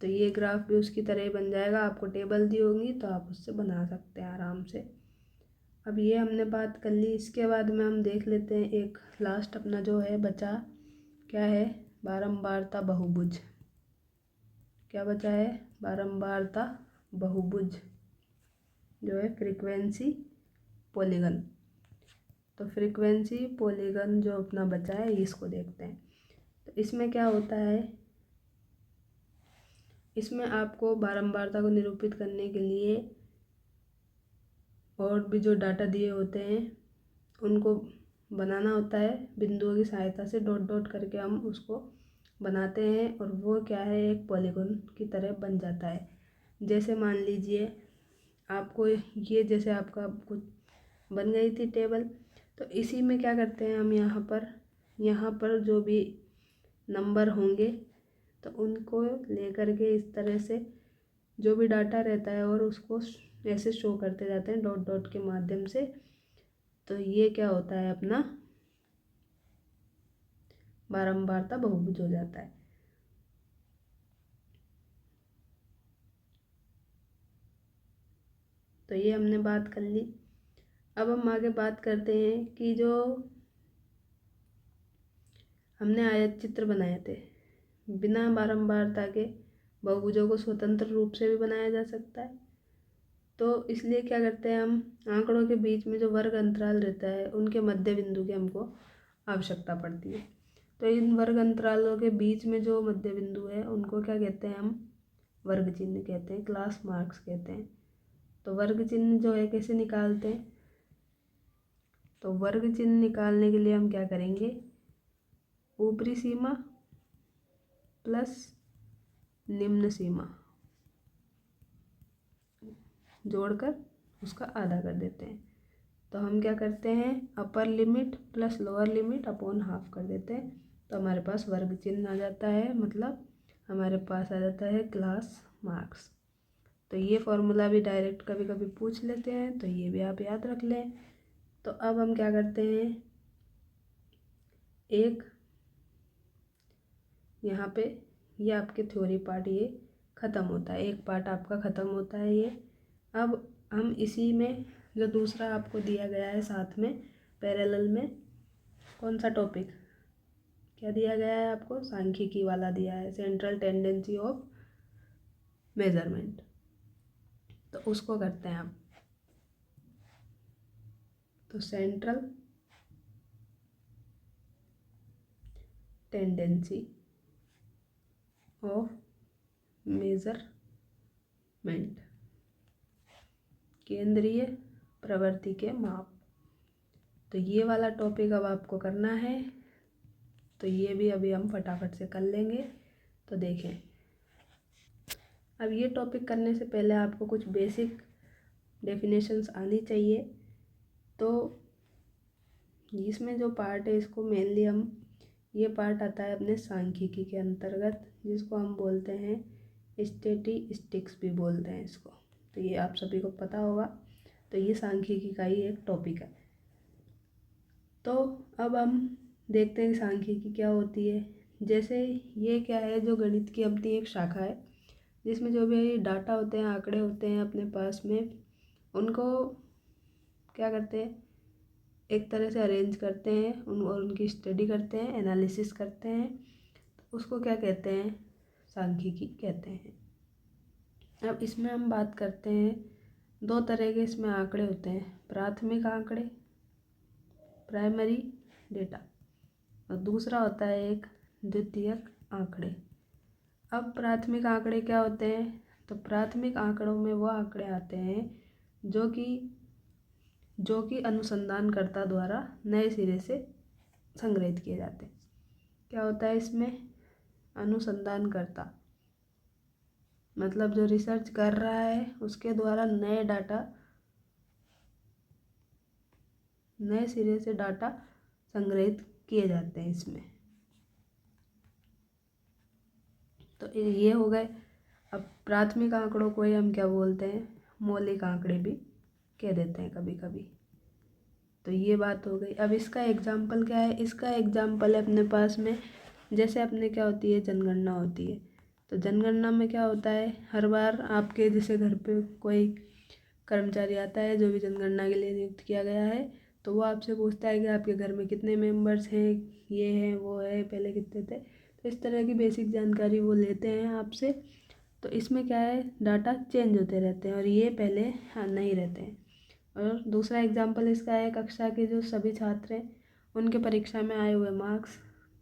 तो ये ग्राफ भी उसकी तरह ही बन जाएगा, आपको टेबल दी होगी तो आप उससे बना सकते हैं आराम से। अब ये हमने बात कर ली। इसके बाद में हम देख लेते हैं एक लास्ट अपना जो है बचा, क्या है, बारंबारता बहुभुज। क्या बचा है, बारंबारता बहुभुज, जो है फ्रीक्वेंसी पॉलीगन। तो फ्रीक्वेंसी पॉलीगन जो अपना बचा है इसको देखते हैं। तो इसमें क्या होता है, इसमें आपको बारंबारता को निरूपित करने के लिए और भी जो डाटा दिए होते हैं उनको बनाना होता है बिंदुओं की सहायता से, डॉट डॉट करके हम उसको बनाते हैं और वो क्या है, एक पॉलीगन की तरह बन जाता है। जैसे मान लीजिए आपको ये, जैसे आपका कुछ बन गई थी टेबल, तो इसी में क्या करते हैं हम, यहाँ पर जो भी नंबर होंगे तो उनको लेकर के इस तरह से जो भी डाटा रहता है और उसको ऐसे शो करते जाते हैं डॉट डॉट के माध्यम से। तो ये क्या होता है, अपना बारंबारता बहुभुज हो जाता है। तो ये हमने बात कर ली। अब हम आगे बात करते हैं कि जो हमने आयत चित्र बनाए थे, बिना बारंबारता के बहुभुजों को स्वतंत्र रूप से भी बनाया जा सकता है। तो इसलिए क्या करते हैं हम, आंकड़ों के बीच में जो वर्ग अंतराल रहता है उनके मध्य बिंदु की हमको आवश्यकता पड़ती है। तो इन वर्ग अंतरालों के बीच में जो मध्य बिंदु है उनको क्या कहते हैं हम, वर्ग चिन्ह कहते हैं, क्लास मार्क्स कहते हैं। तो वर्ग चिन्ह जो है कैसे निकालते हैं, तो वर्ग चिन्ह निकालने के लिए हम क्या करेंगे, ऊपरी सीमा प्लस निम्न सीमा जोड़कर उसका आधा कर देते हैं। तो हम क्या करते हैं, upper limit plus lower limit upon half कर देते हैं। तो हमारे पास वर्ग चिन्ह आ जाता है, मतलब हमारे पास आ जाता है क्लास मार्क्स। तो ये फॉर्मूला भी डायरेक्ट कभी कभी पूछ लेते हैं, तो ये भी आप याद रख लें। तो अब हम क्या करते हैं, एक यहाँ पे ये आपके थ्योरी पार्ट ये ख़त्म होता है, एक पार्ट आपका ख़त्म होता है ये। अब हम इसी में जो दूसरा आपको दिया गया है साथ में पैरेलल में, कौन सा टॉपिक क्या दिया गया है आपको, सांख्यिकी वाला दिया है, सेंट्रल टेंडेंसी ऑफ मेजरमेंट। तो उसको करते हैं आप। तो सेंट्रल टेंडेंसी ऑफ मेजरमेंट, केंद्रीय प्रवृत्ति के माप। तो ये वाला टॉपिक अब आपको करना है। तो ये भी अभी हम फटाफट से कर लेंगे। तो देखें, अब ये टॉपिक करने से पहले आपको कुछ बेसिक डेफिनेशंस आनी चाहिए। तो इसमें जो पार्ट है इसको मेनली हम, ये पार्ट आता है अपने सांख्यिकी के अंतर्गत, जिसको हम बोलते हैं स्टैटिस्टिक्स भी बोलते हैं इसको। तो ये आप सभी को पता होगा। तो ये सांख्यिकी का ही एक टॉपिक है। तो अब हम देखते हैं सांख्यिकी क्या होती है। जैसे ये क्या है, जो गणित की अपनी एक शाखा है जिसमें जो भी डाटा होते हैं, आंकड़े होते हैं अपने पास में, उनको क्या करते हैं, एक तरह से अरेंज करते हैं और उनकी स्टडी करते हैं, एनालिसिस करते हैं। तो उसको क्या कहते हैं, सांख्यिकी कहते हैं। अब इसमें हम बात करते हैं, दो तरह के इसमें आंकड़े होते हैं, प्राथमिक आंकड़े, प्राइमरी डेटा, और दूसरा होता है एक द्वितीयक आंकड़े। अब प्राथमिक आंकड़े क्या होते हैं? तो प्राथमिक आंकड़ों में वो आंकड़े आते हैं जो कि अनुसंधानकर्ता द्वारा नए सिरे से संग्रहित किए जाते हैं। क्या होता है इसमें? अनुसंधानकर्ता मतलब जो रिसर्च कर रहा है उसके द्वारा नए सिरे से डाटा संग्रहित किए जाते हैं इसमें। तो ये हो गए। अब प्राथमिक आंकड़ों को ही हम क्या बोलते हैं? मौलिक आंकड़े भी कह देते हैं कभी कभी। तो ये बात हो गई। अब इसका एग्जाम्पल क्या है? इसका एग्जाम्पल है अपने पास में, जैसे अपने क्या होती है, जनगणना होती है। तो जनगणना में क्या होता है, हर बार आपके जैसे घर पे कोई कर्मचारी आता है जो भी जनगणना के लिए नियुक्त किया गया है, तो वो आपसे पूछता है कि आपके घर में कितने मेंबर्स हैं, ये है वो है, पहले कितने थे। तो इस तरह की बेसिक जानकारी वो लेते हैं आपसे। तो इसमें क्या है, डाटा चेंज होते रहते हैं और ये पहले नहीं रहते हैं। और दूसरा एग्जाम्पल इसका है, कक्षा के जो सभी छात्र हैं उनके परीक्षा में आए हुए मार्क्स।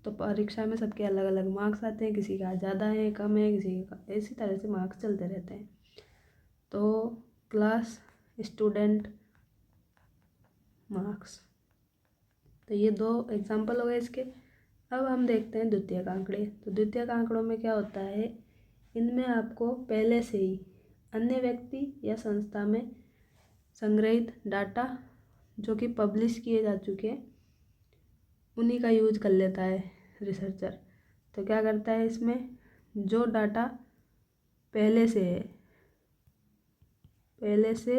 तो परीक्षा में सबके अलग अलग मार्क्स आते हैं, किसी का ज़्यादा है, कम है, किसी का, इसी तरह से मार्क्स चलते रहते हैं। तो क्लास स्टूडेंट मार्क्स, तो ये दो एग्जाम्पल हो गए इसके। अब हम देखते हैं द्वितीयक आंकड़े। तो द्वितीयक आंकड़ों में क्या होता है, इनमें आपको पहले से ही अन्य व्यक्ति या संस्था में संग्रहित डाटा जो कि पब्लिश किए जा चुके हैं उन्हीं का यूज कर लेता है रिसर्चर। तो क्या करता है, इसमें जो डाटा पहले से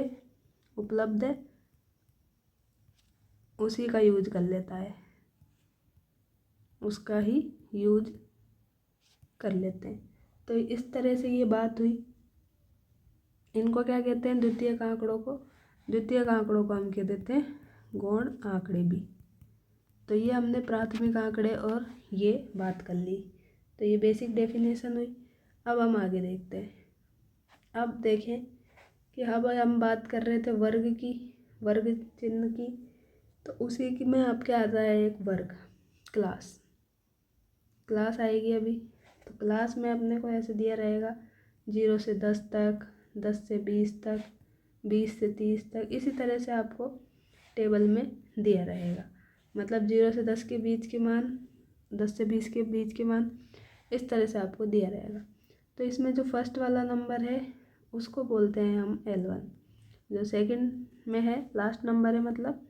उपलब्ध है उसी का यूज कर लेता है, उसका ही यूज कर लेते हैं। तो इस तरह से ये बात हुई। इनको क्या कहते हैं, द्वितीयक आंकड़ों को। द्वितीयक आंकड़ों को हम कह देते हैं गौण आंकड़े भी। तो ये हमने प्राथमिक आंकड़े और ये बात कर ली। तो ये बेसिक डेफिनेशन हुई। अब हम आगे देखते हैं। अब देखें कि अब हम बात कर रहे थे वर्ग की, वर्ग चिन्ह की। तो उसी की में आपके आता है एक वर्ग, क्लास आएगी अभी। तो क्लास में अपने को ऐसे दिया रहेगा 0 से 10 तक, 10 से 20 तक, 20 से 30 तक, इसी तरह से आपको टेबल में दिया रहेगा। मतलब 0 से 10 के बीच के मान, 10 से 20 के बीच के मान, इस तरह से आपको दिया रहेगा। तो इसमें जो फर्स्ट वाला नंबर है उसको बोलते हैं हम L1, जो सेकंड में है लास्ट नंबर है मतलब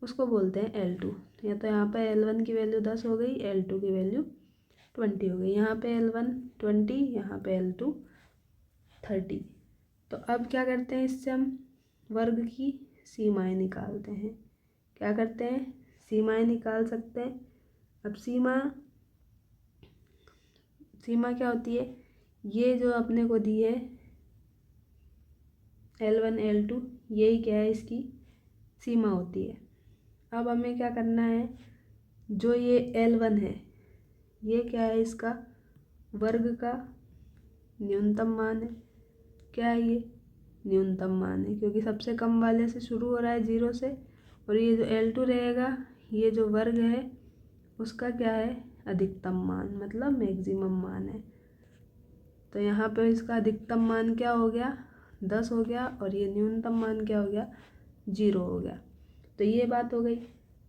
उसको बोलते हैं L2। या तो यहाँ पे L1 की वैल्यू 10 हो गई, L2 की वैल्यू 20 हो गई। यहाँ पे L1 20, यहाँ पे L2 30। तो अब क्या करते हैं, इससे हम वर्ग की सीमाएं निकालते हैं। क्या करते हैं, सीमाएं निकाल सकते हैं। अब सीमा क्या होती है, ये जो अपने को दी है L1 L2, यही क्या है, इसकी सीमा होती है। अब हमें क्या करना है, जो ये L1 है ये क्या है, इसका वर्ग का न्यूनतम मान है। क्या है ये, न्यूनतम मान है, क्योंकि सबसे कम वाले से शुरू हो रहा है 0 से। और ये जो L2 रहेगा, ये जो वर्ग है उसका क्या है, अधिकतम मान, मतलब मैक्सिमम मान है। तो यहाँ पे इसका अधिकतम मान क्या हो गया, 10 हो गया, और ये न्यूनतम मान क्या हो गया, 0 हो गया। तो ये बात हो गई।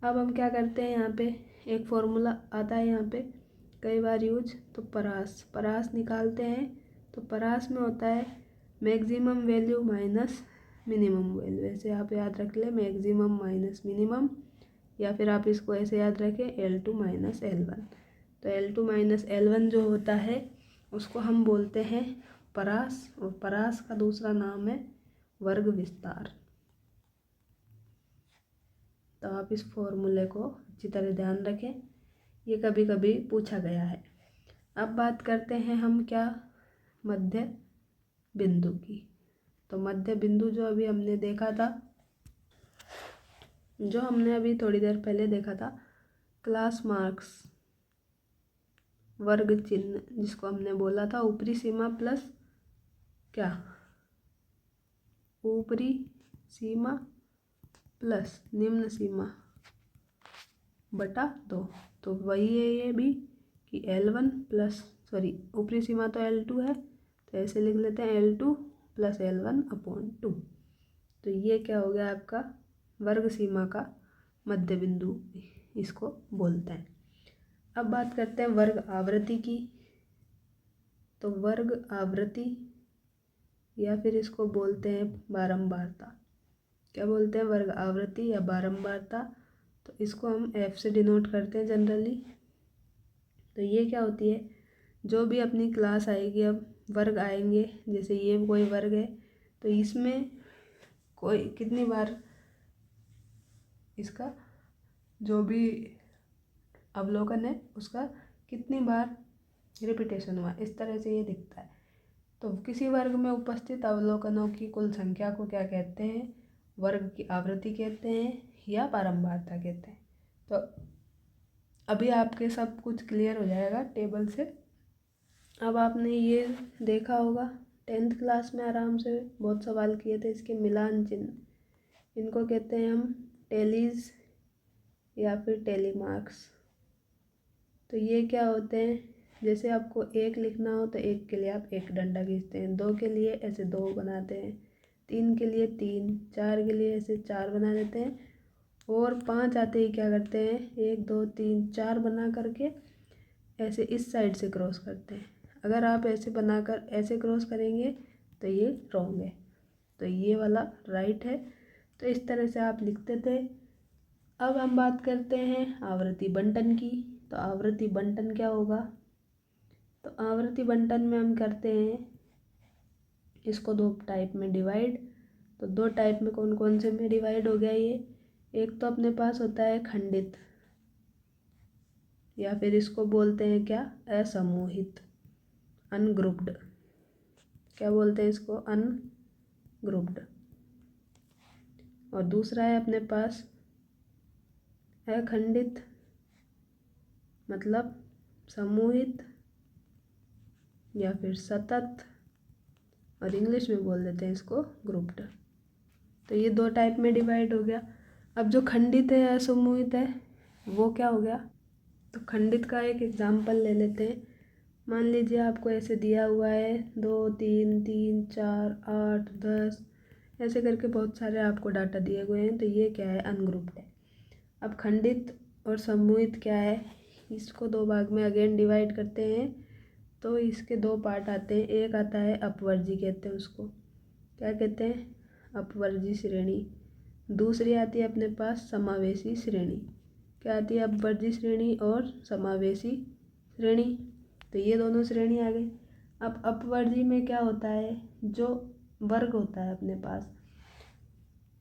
अब हम क्या करते हैं, यहाँ पे एक फॉर्मूला आता है यहाँ पे कई बार यूज, तो परास निकालते हैं। तो परास में होता है maximum value minus minimum value. ऐसे आप याद रख लें, मैक्सिमम माइनस मिनिमम, या फिर आप इसको ऐसे याद रखें L2 माइनस L1। तो L2 माइनस L1 जो होता है उसको हम बोलते हैं परास, और परास का दूसरा नाम है वर्ग विस्तार। तो आप इस फॉर्मूले को अच्छी तरह ध्यान रखें, ये कभी कभी पूछा गया है। अब बात करते हैं हम क्या, मध्य बिंदु की। तो मध्य बिंदु जो अभी हमने देखा था, जो हमने अभी थोड़ी देर पहले देखा था, क्लास मार्क्स वर्ग चिन्ह, जिसको हमने बोला था ऊपरी सीमा प्लस क्या, ऊपरी सीमा प्लस निम्न सीमा बटा 2। तो वही है ये भी कि L1 प्लस सॉरी ऊपरी सीमा तो L2 है, तो ऐसे लिख लेते हैं L2 + L1/2। तो ये क्या हो गया आपका वर्ग सीमा का मध्य बिंदु, इसको बोलते हैं। अब बात करते हैं वर्ग आवृत्ति की। तो वर्ग आवृत्ति या फिर इसको बोलते हैं बारंबारता। क्या बोलते हैं? वर्ग आवृत्ति या बारंबारता। तो इसको हम F से डिनोट करते हैं जनरली। तो ये क्या होती है, जो भी अपनी क्लास आएगी, अब वर्ग आएंगे, जैसे ये कोई वर्ग है तो इसमें कोई कितनी बार इसका जो भी अवलोकन है उसका कितनी बार रिपीटेशन हुआ, इस तरह से ये दिखता है। तो किसी वर्ग में उपस्थित अवलोकनों की कुल संख्या को क्या कहते हैं? वर्ग की आवृत्ति कहते हैं या बारंबारता कहते हैं। तो अभी आपके सब कुछ क्लियर हो जाएगा टेबल से। अब आपने ये देखा होगा 10th क्लास में आराम से बहुत सवाल किए थे इसके मिलान चिन्ह, इनको कहते हैं हम टेलीज या फिर टेली मार्क्स। तो ये क्या होते हैं, जैसे आपको 1 लिखना हो तो 1 के लिए आप 1 डंडा खींचते हैं, 2 के लिए ऐसे 2 बनाते हैं, 3 के लिए 3, 4 के लिए ऐसे 4 बना देते हैं, और 5 आते ही क्या करते हैं 1 2 3 4 बना करके ऐसे इस साइड से क्रॉस करते हैं। अगर आप ऐसे बनाकर ऐसे क्रॉस करेंगे तो ये रॉन्ग है, तो ये वाला राइट है। तो इस तरह से आप लिखते थे। अब हम बात करते हैं आवृत्ति बंटन की। तो आवृत्ति बंटन क्या होगा? तो आवृत्ति बंटन में हम करते हैं इसको 2 टाइप में डिवाइड। तो 2 टाइप में कौन कौन से में डिवाइड हो गया ये? एक तो अपने पास होता है खंडित, या फिर इसको बोलते हैं क्या? असमूहित, अनग्रुप्ड। क्या बोलते हैं इसको? अनग्रुप्ड। और दूसरा है अपने पास अखंडित, मतलब समूहित या फिर सतत, और इंग्लिश में बोल देते हैं इसको ग्रुप्ड। तो ये 2 टाइप में डिवाइड हो गया। अब जो खंडित है, असमूहित है, वो क्या हो गया? तो खंडित का एक एग्जाम्पल ले लेते हैं। मान लीजिए आपको ऐसे दिया हुआ है 2 3 3 4 8 10, ऐसे करके बहुत सारे आपको डाटा दिए हुए हैं। तो ये क्या है? अनग्रुप्ड है। अब खंडित और समूहित क्या है, इसको 2 भाग में अगेन डिवाइड करते हैं। तो इसके 2 पार्ट आते हैं। एक आता है अपवर्जी, कहते हैं उसको, क्या कहते हैं? अपवर्जी श्रेणी। दूसरी आती है अपने पास समावेशी श्रेणी। क्या आती है? अपवर्जी श्रेणी और समावेशी श्रेणी। तो ये दोनों श्रेणी आ गई। अब अपवर्जी में क्या होता है, जो वर्ग होता है अपने पास,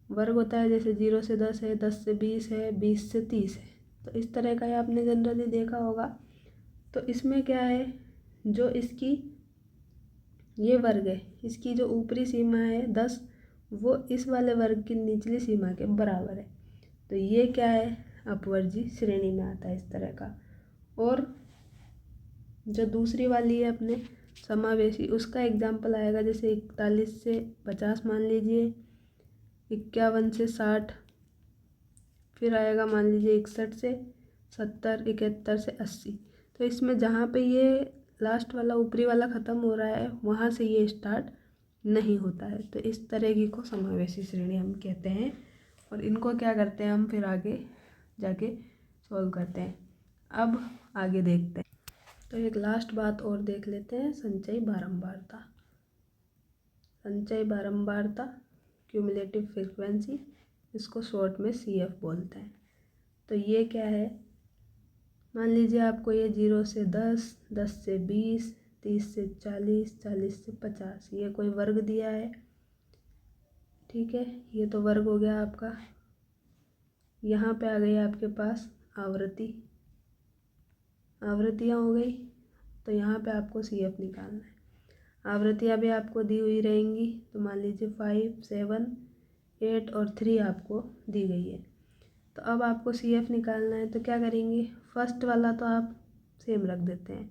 वर्ग होता है जैसे 0 से 10 है, 10 से 20 है, 20 से 30 है। तो इस तरह का आपने जनरली देखा होगा। तो इसमें क्या है, जो इसकी ये वर्ग है, इसकी जो ऊपरी सीमा है 10, वो इस वाले वर्ग की निचली सीमा के बराबर है। तो ये क्या है? अपवर्जी श्रेणी में आता है इस तरह का। और जो दूसरी वाली है अपने समावेशी, उसका एग्जाम्पल आएगा जैसे 41 से 50 मान लीजिए, 51 से 60, फिर आएगा मान लीजिए 61 से 70, 71 से 80। तो इसमें जहाँ पे ये लास्ट वाला ऊपरी वाला ख़त्म हो रहा है, वहाँ से ये स्टार्ट नहीं होता है। तो इस तरह की को समावेशी श्रेणी हम कहते हैं। और इनको क्या करते हैं हम फिर आगे जाके सॉल्व करते हैं। अब आगे देखते हैं। तो एक लास्ट बात और देख लेते हैं, संचयी बारंबारता। संचयी बारंबारता, क्यूमुलेटिव फ्रीक्वेंसी, इसको शॉर्ट में CF बोलते हैं। तो ये क्या है, मान लीजिए आपको ये 0 से 10, 10 से 20, 30 से 40, 40 से 50, ये कोई वर्ग दिया है। ठीक है, ये तो वर्ग हो गया आपका। यहाँ पे आ गई आपके पास आवृत्ति, आवृत्तियाँ हो गई। तो यहाँ पे आपको CF निकालना है। आवृत्तियाँ भी आपको दी हुई रहेंगी। तो मान लीजिए 5, 7, 8 और 3 आपको दी गई है। तो अब आपको CF निकालना है। तो क्या करेंगे, फर्स्ट वाला तो आप सेम रख देते हैं,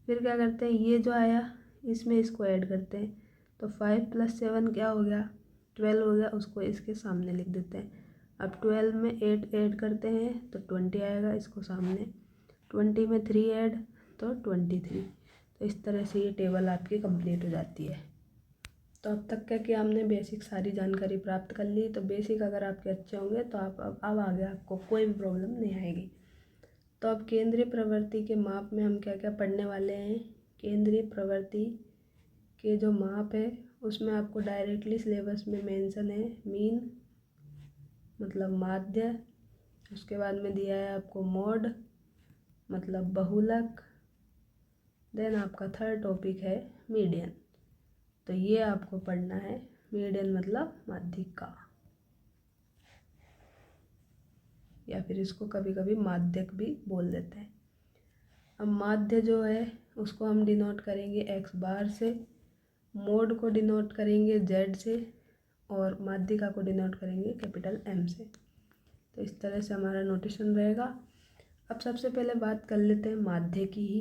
फिर क्या करते हैं, ये जो आया इसमें इसको ऐड करते हैं। तो 5 + 7 क्या हो गया? 12 हो गया, उसको इसके सामने लिख देते हैं। अब 12 में 8 ऐड करते हैं तो 20 आएगा, इसको सामने। 20 में 3 ऐड तो 23। तो इस तरह से ये टेबल आपकी कंप्लीट हो जाती है। तो अब तक क्या किया हमने, बेसिक सारी जानकारी प्राप्त कर ली। तो बेसिक अगर आपके अच्छे होंगे तो आप अब आगे आपको कोई भी प्रॉब्लम नहीं आएगी। तो अब केंद्रीय प्रवृत्ति के माप में हम क्या क्या पढ़ने वाले हैं। केंद्रीय प्रवृत्ति के जो माप है उसमें आपको डायरेक्टली सिलेबस में मेंशन है मीन मतलब माध्य, उसके बाद में दिया है आपको मोड मतलब बहुलक, देन आपका थर्ड टॉपिक है मीडियन। तो ये आपको पढ़ना है, मीडियन मतलब माध्यिका या फिर इसको कभी कभी माध्यक भी बोल देते हैं। अब माध्य जो है उसको हम डिनोट करेंगे एक्स बार से, मोड को डिनोट करेंगे जेड से, और माध्यिका को डिनोट करेंगे कैपिटल एम से। तो इस तरह से हमारा नोटेशन रहेगा। अब सबसे पहले बात कर लेते हैं माध्य की ही।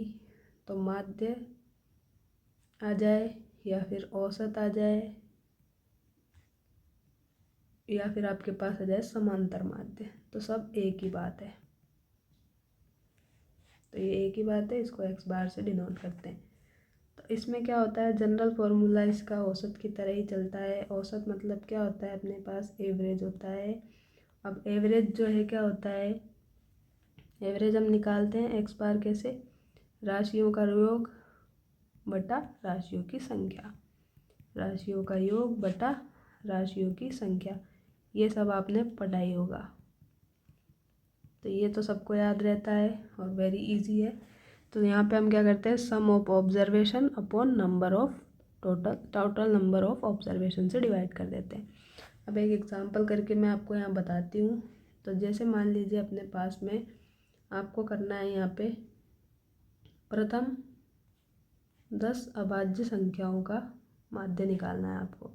तो माध्य आ जाए या फिर औसत आ जाए या फिर आपके पास आ जाए समांतर माध्य, तो सब एक ही बात है। तो ये एक ही बात है, इसको एक्स बार से डिनोट करते हैं। तो इसमें क्या होता है, जनरल फॉर्मूला इसका औसत की तरह ही चलता है। औसत मतलब क्या होता है, अपने पास एवरेज होता है। अब एवरेज जो है क्या होता है, एवरेज हम निकालते हैं एक्स बार कैसे, राशियों का योग बटा राशियों की संख्या, राशियों का योग बटा राशियों की संख्या, ये सब आपने पढ़ाई होगा। तो ये तो सबको याद रहता है और वेरी इजी है। तो यहाँ पे हम क्या करते हैं, sum of observation upon number of total number of observation से डिवाइड कर देते हैं। अब एक एग्जांपल करके मैं आपको यहाँ बताती हूँ। तो जैसे मान लीजिए अपने पास में आपको करना है यहाँ पे प्रथम 10 अभाज्य संख्याओं का माध्य निकालना है। आपको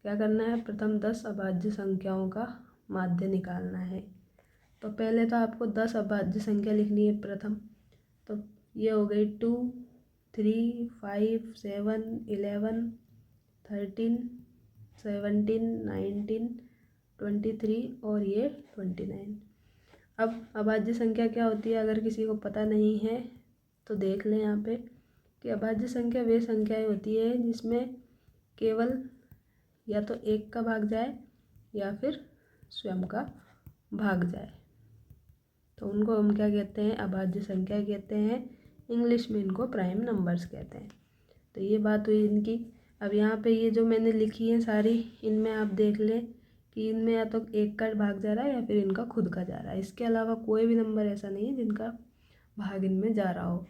क्या करना है, प्रथम 10 अभाज्य संख्याओं का माध्य निकालना है। तो पहले तो आपको 10 अभाज्य संख्या लिखनी है प्रथम। तो ये हो गई 2, 3, 5, 7, 11, 13, 17, 19, 23 और ये 29। अब अभाज्य संख्या क्या होती है, अगर किसी को पता नहीं है तो देख लें यहाँ पे कि अभाज्य संख्या वे संख्याएं होती है जिसमें केवल या तो एक का भाग जाए या फिर स्वयं का भाग जाए, तो उनको हम क्या कहते हैं, अभाज्य संख्या कहते हैं। इंग्लिश में इनको प्राइम नंबर्स कहते हैं। तो ये बात हुई इनकी। अब यहाँ पे ये जो मैंने लिखी है सारी, इनमें आप देख लें कि इनमें या तो एक का भाग जा रहा है या फिर इनका खुद का जा रहा है। इसके अलावा कोई भी नंबर ऐसा नहीं है जिनका भाग इनमें जा रहा हो।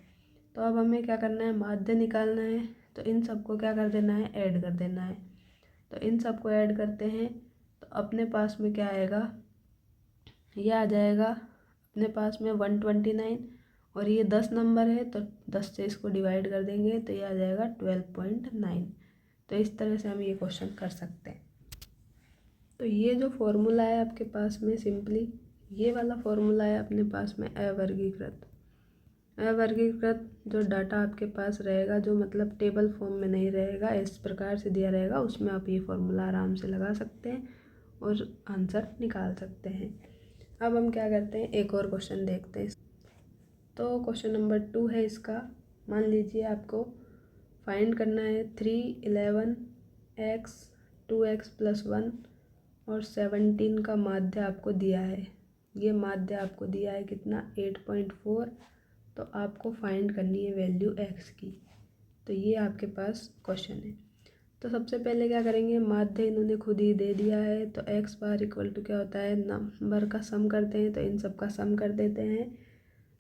तो अब हमें क्या करना है, माध्य निकालना है। तो इन सबको क्या कर देना है, ऐड कर देना है। तो इन सबको ऐड करते हैं तो अपने पास में क्या आएगा, ये आ जाएगा अपने पास में 129, और ये 10 नंबर है तो 10 से इसको डिवाइड कर देंगे तो ये आ जाएगा 12.9। तो इस तरह से हम ये क्वेश्चन कर सकते हैं। तो ये जो फॉर्मूला है आपके पास में, सिंपली ये वाला फॉर्मूला है अपने पास में अवर्गीकृत। अवर्गीकृत जो डाटा आपके पास रहेगा, जो मतलब टेबल फॉर्म में नहीं रहेगा, इस प्रकार से दिया रहेगा, उसमें आप ये फॉर्मूला आराम से लगा सकते हैं और आंसर निकाल सकते हैं। अब हम क्या करते हैं, एक और क्वेश्चन देखते हैं। तो क्वेश्चन नंबर 2 है इसका। मान लीजिए आपको फाइंड करना है 3, 11, x, 2x + 1 और 17 का माध्य आपको दिया है। ये माध्य आपको दिया है कितना, 8.4। तो आपको फाइंड करनी है वैल्यू x की। तो ये आपके पास क्वेश्चन है। तो सबसे पहले क्या करेंगे, माध्य इन्होंने खुद ही दे दिया है। तो x बार इक्वल टू क्या होता है, नंबर का सम करते हैं। तो इन सब का सम कर देते हैं।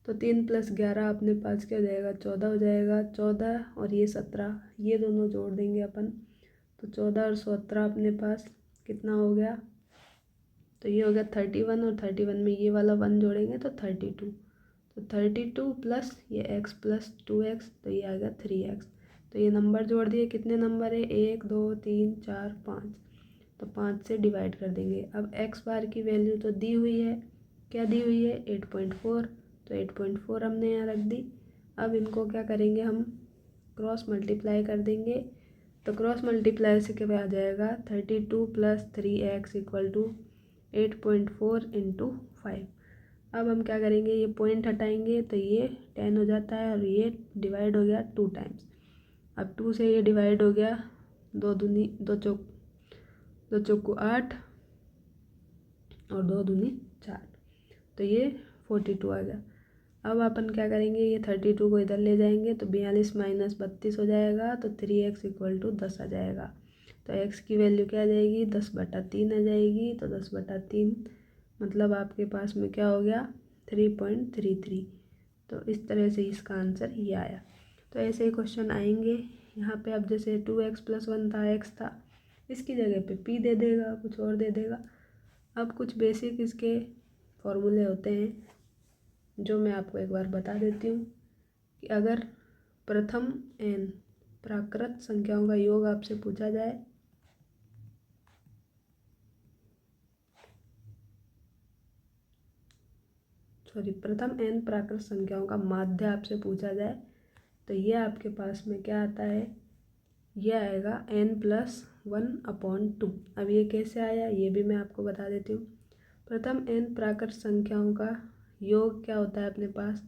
तो 3 + 11 अपने पास क्या हो जाएगा, 14 हो जाएगा। 14 और ये 17, ये दोनों जोड़ देंगे अपन। तो 14 और 17 अपने पास कितना हो गया, तो ये हो गया 31, और 31 में ये वाला 1 जोड़ेंगे तो 32। तो 32 प्लस ये x + 2x, तो ये आ गया 3x। तो ये नंबर जोड़ दिए, कितने नंबर है, 1, 2, 3, 4, 5। तो 5 से डिवाइड कर देंगे। अब x बार की वैल्यू तो दी हुई है, क्या दी हुई है, 8.4। तो 8.4 हमने यहाँ रख दी। अब इनको क्या करेंगे, हम क्रॉस मल्टीप्लाई कर देंगे। तो क्रॉस मल्टीप्लाई से क्या आ जाएगा, 32 + 3x = 8.4 × 5। अब हम क्या करेंगे, ये पॉइंट हटाएंगे तो ये 10 हो जाता है और ये डिवाइड हो गया 2 टाइम्स। अब 2 से ये डिवाइड हो गया, 2 चौको 8 और 2 दूनी 4, तो ये 42 आ गया। अब अपन क्या करेंगे, ये 32 को इधर ले जाएंगे तो 42 माइनस 32 हो जाएगा, तो 3x इक्वल टू 10 आ जाएगा। तो x की वैल्यू क्या आ जाएगी, 10/3 आ जाएगी। तो 10/3 मतलब आपके पास में क्या हो गया, 3.33। तो इस तरह से इसका आंसर ये आया। तो ऐसे ही क्वेश्चन आएंगे यहाँ पे। अब जैसे 2x+1 था, x था, इसकी जगह पे p दे देगा, कुछ और दे देगा। अब कुछ बेसिक इसके फॉर्मूले होते हैं जो मैं आपको एक बार बता देती हूँ कि अगर प्रथम n प्राकृत संख्याओं का योग आपसे पूछा जाए, प्रथम n प्राकृत संख्याओं का माध्य आपसे पूछा जाए, तो ये आपके पास में क्या आता है, ये आएगा n+1/2। अब ये कैसे आया ये भी मैं आपको बता देती हूँ। प्रथम n प्राकृत संख्याओं का योग क्या होता है अपने पास,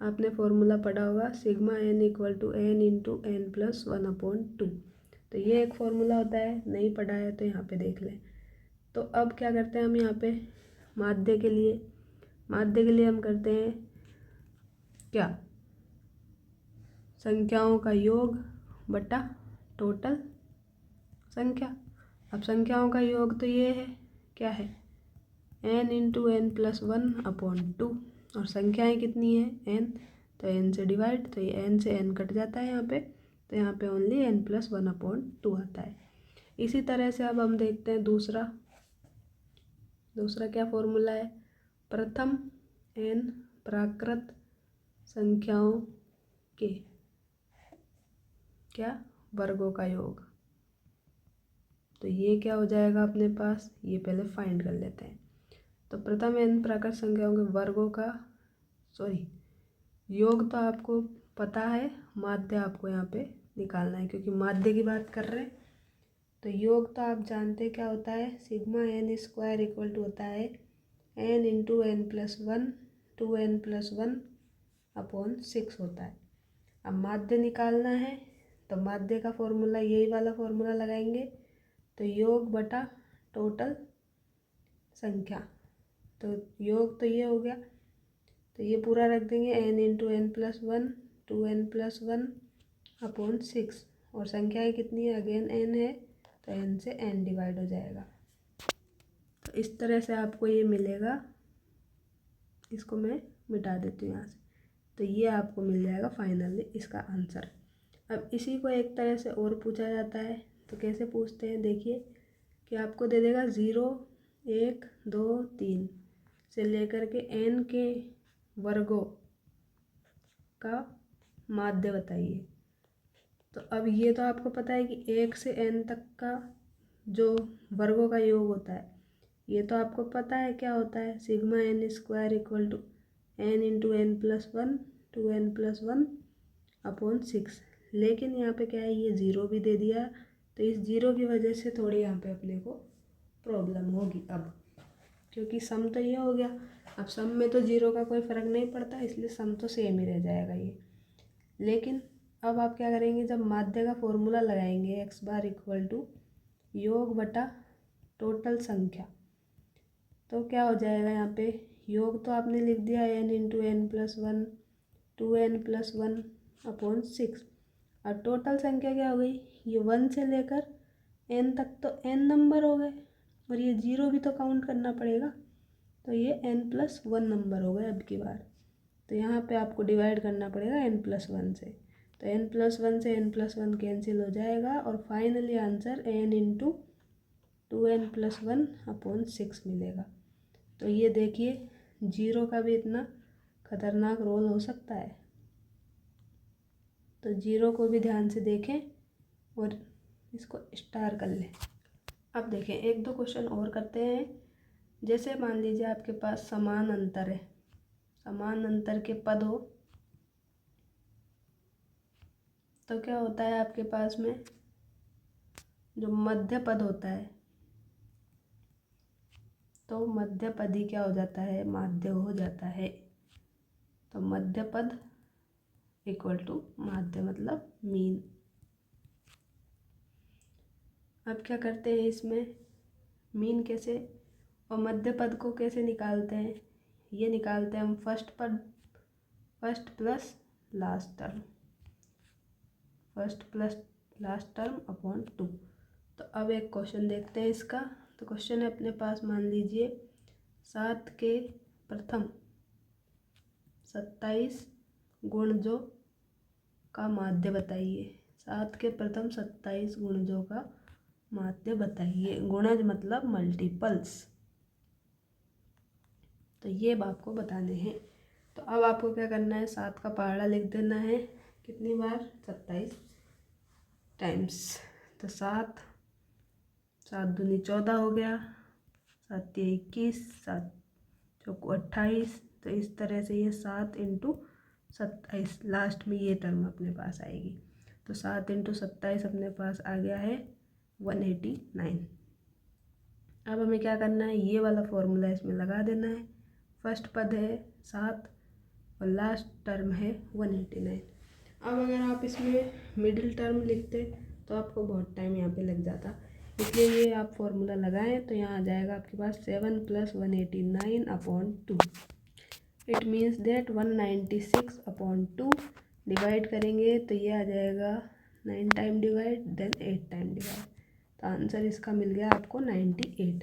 आपने फॉर्मूला पढ़ा होगा, sigma n equal to n into n+1/2। तो ये एक फॉर्मूला होता है, नहीं पढ़ा है तो यहाँ पे देख लें। तो अब क्या करते हैं हम यहाँ पे माध्य के लिए हम करते हैं क्या, संख्याओं का योग बटा टोटल संख्या। अब संख्याओं का योग तो ये है, क्या है, n इंटू n+1/2 और संख्याएं कितनी है, n, तो n से डिवाइड, तो ये n से n कट जाता है यहाँ पे, तो यहाँ पे ओनली n+1/2 आता है। इसी तरह से अब हम देखते हैं दूसरा क्या फॉर्मूला है, प्रथम n प्राकृत संख्याओं के क्या वर्गों का योग। तो ये क्या हो जाएगा अपने पास, ये पहले फाइंड कर लेते हैं। तो प्रथम n प्राकृत संख्याओं के वर्गों का योग तो आपको पता है, माध्य आपको यहाँ पे निकालना है क्योंकि माध्य की बात कर रहे हैं। तो योग तो आप जानते हैं क्या होता है, सिग्मा n² इक्वल टू होता है n इंटू n+1 2n+1/6 होता है। अब माध्य निकालना है तो माध्य का फॉर्मूला यही वाला फॉर्मूला लगाएंगे, तो योग बटा टोटल संख्या। तो योग तो ये हो गया, तो ये पूरा रख देंगे n इंटू n+1 2n+1/6 और संख्याएं कितनी है, अगेन n है, तो n से n डिवाइड हो जाएगा। तो इस तरह से आपको ये मिलेगा, इसको मैं मिटा देती हूँ यहाँ से। तो ये आपको मिल जाएगा फाइनली इसका आंसर। अब इसी को एक तरह से और पूछा जाता है, तो कैसे पूछते हैं देखिए, कि आपको दे देगा 0 1 2 3 से लेकर के n के वर्गों का माध्य बताइए। तो अब ये तो आपको पता है कि 1 से n तक का जो वर्गों का योग होता है, ये तो आपको पता है क्या होता है, sigma n² equal to n into n+1 2n+1/6। लेकिन यहाँ पे क्या है, ये 0 भी दे दिया, तो इस 0 की वजह से थोड़ी यहाँ पे अपने को प्रॉब्लम होगी अब, क्योंकि सम तो ये हो गया। अब सम में तो 0 का कोई फ़र्क नहीं पड़ता, इसलिए सम तो सेम ही रह जाएगा ये। लेकिन अब आप क्या करेंगे, जब माध्य का फॉर्मूला लगाएंगे x इक्वल टू योग बटा टोटल संख्या, तो क्या हो जाएगा, यहाँ पे योग तो आपने लिख दिया n इंटू n+1 2n+1/6 और टोटल संख्या क्या हो गई, ये 1 से लेकर n तक तो n नंबर हो गए और ये 0 भी तो काउंट करना पड़ेगा, तो ये n+1 नंबर हो गए अब की बार। तो यहाँ पे आपको डिवाइड करना पड़ेगा n+1 से, तो n+1 से n+1 कैंसिल हो जाएगा और finally answer n into 2n+1/6 मिलेगा। तो ये देखिए 0 का भी इतना खतरनाक रोल हो सकता है, तो 0 को भी ध्यान से देखें और इसको स्टार कर लें। अब देखें एक दो क्वेश्चन और करते हैं। जैसे मान लीजिए आपके पास समान अंतर है, समान अंतर के पद हो, तो क्या होता है आपके पास में जो मध्य पद होता है, तो मध्य पद ही क्या हो जाता है, माध्य हो जाता है। तो मध्य पद इक्वल टू माध्य मतलब मीन। अब क्या करते हैं इसमें, मीन कैसे और मध्य पद को कैसे निकालते हैं, ये निकालते हैं हम फर्स्ट पद, first plus last term, first plus last term upon 2। तो अब एक क्वेश्चन देखते हैं इसका। तो क्वेश्चन है अपने पास, मान लीजिए 7 के प्रथम 27 गुणजों का माध्य बताइए। 7 के प्रथम 27 गुणजों का माध्य बताइए। गुणज मतलब मल्टीपल्स, तो ये आपको बताने हैं। तो अब आपको क्या करना है, 7 का पहाड़ा लिख देना है, कितनी बार, 27 टाइम्स। तो 7 7 दूनी 14 हो गया, 7 तिया 21, 7 चौको 28। तो इस तरह से ये 7 इंटू 27, लास्ट में ये टर्म अपने पास आएगी। तो 7 इंटू 27 अपने पास आ गया है 189। अब हमें क्या करना है, ये वाला फॉर्मूला इसमें लगा देना है। फर्स्ट पद है 7 और लास्ट टर्म है 189। अब अगर आप इसमें मिडिल टर्म लिखते तो आपको बहुत टाइम यहाँ पे लग जाता, इसलिए ये आप फॉर्मूला लगाएं तो यहाँ आ जाएगा आपके पास 7 + 189 upon 2। It means that 196 upon 2 divide करेंगे तो ये आ जाएगा 9 time divide then 8 time divide. तो आंसर इसका मिल गया आपको 98।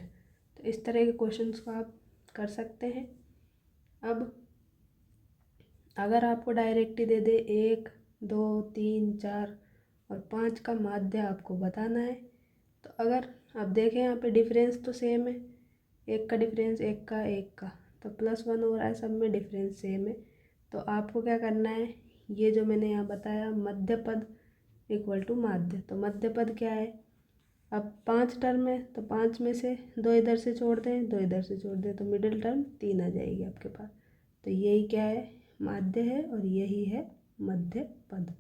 तो इस तरह के क्वेश्चंस को आप कर सकते हैं। अब अगर आपको डायरेक्ट ही दे दे 1 2 3 4 और 5 का माध्य आपको बताना है, तो अगर आप देखें यहाँ पे डिफरेंस तो सेम है, एक का डिफरेंस एक का, तो +1 हो रहा है, सब में डिफरेंस सेम है। तो आपको क्या करना है, ये जो मैंने यहाँ बताया मध्य पद इक्वल टू माध्य। तो मध्य पद क्या है, अब 5 टर्म है तो 5 में से 2 इधर से छोड़ दें, 2 इधर से छोड़ दें, तो मिडिल टर्म 3 आ जाएगी आपके पास। तो यही क्या है, माध्य है और यही है मध्य पद।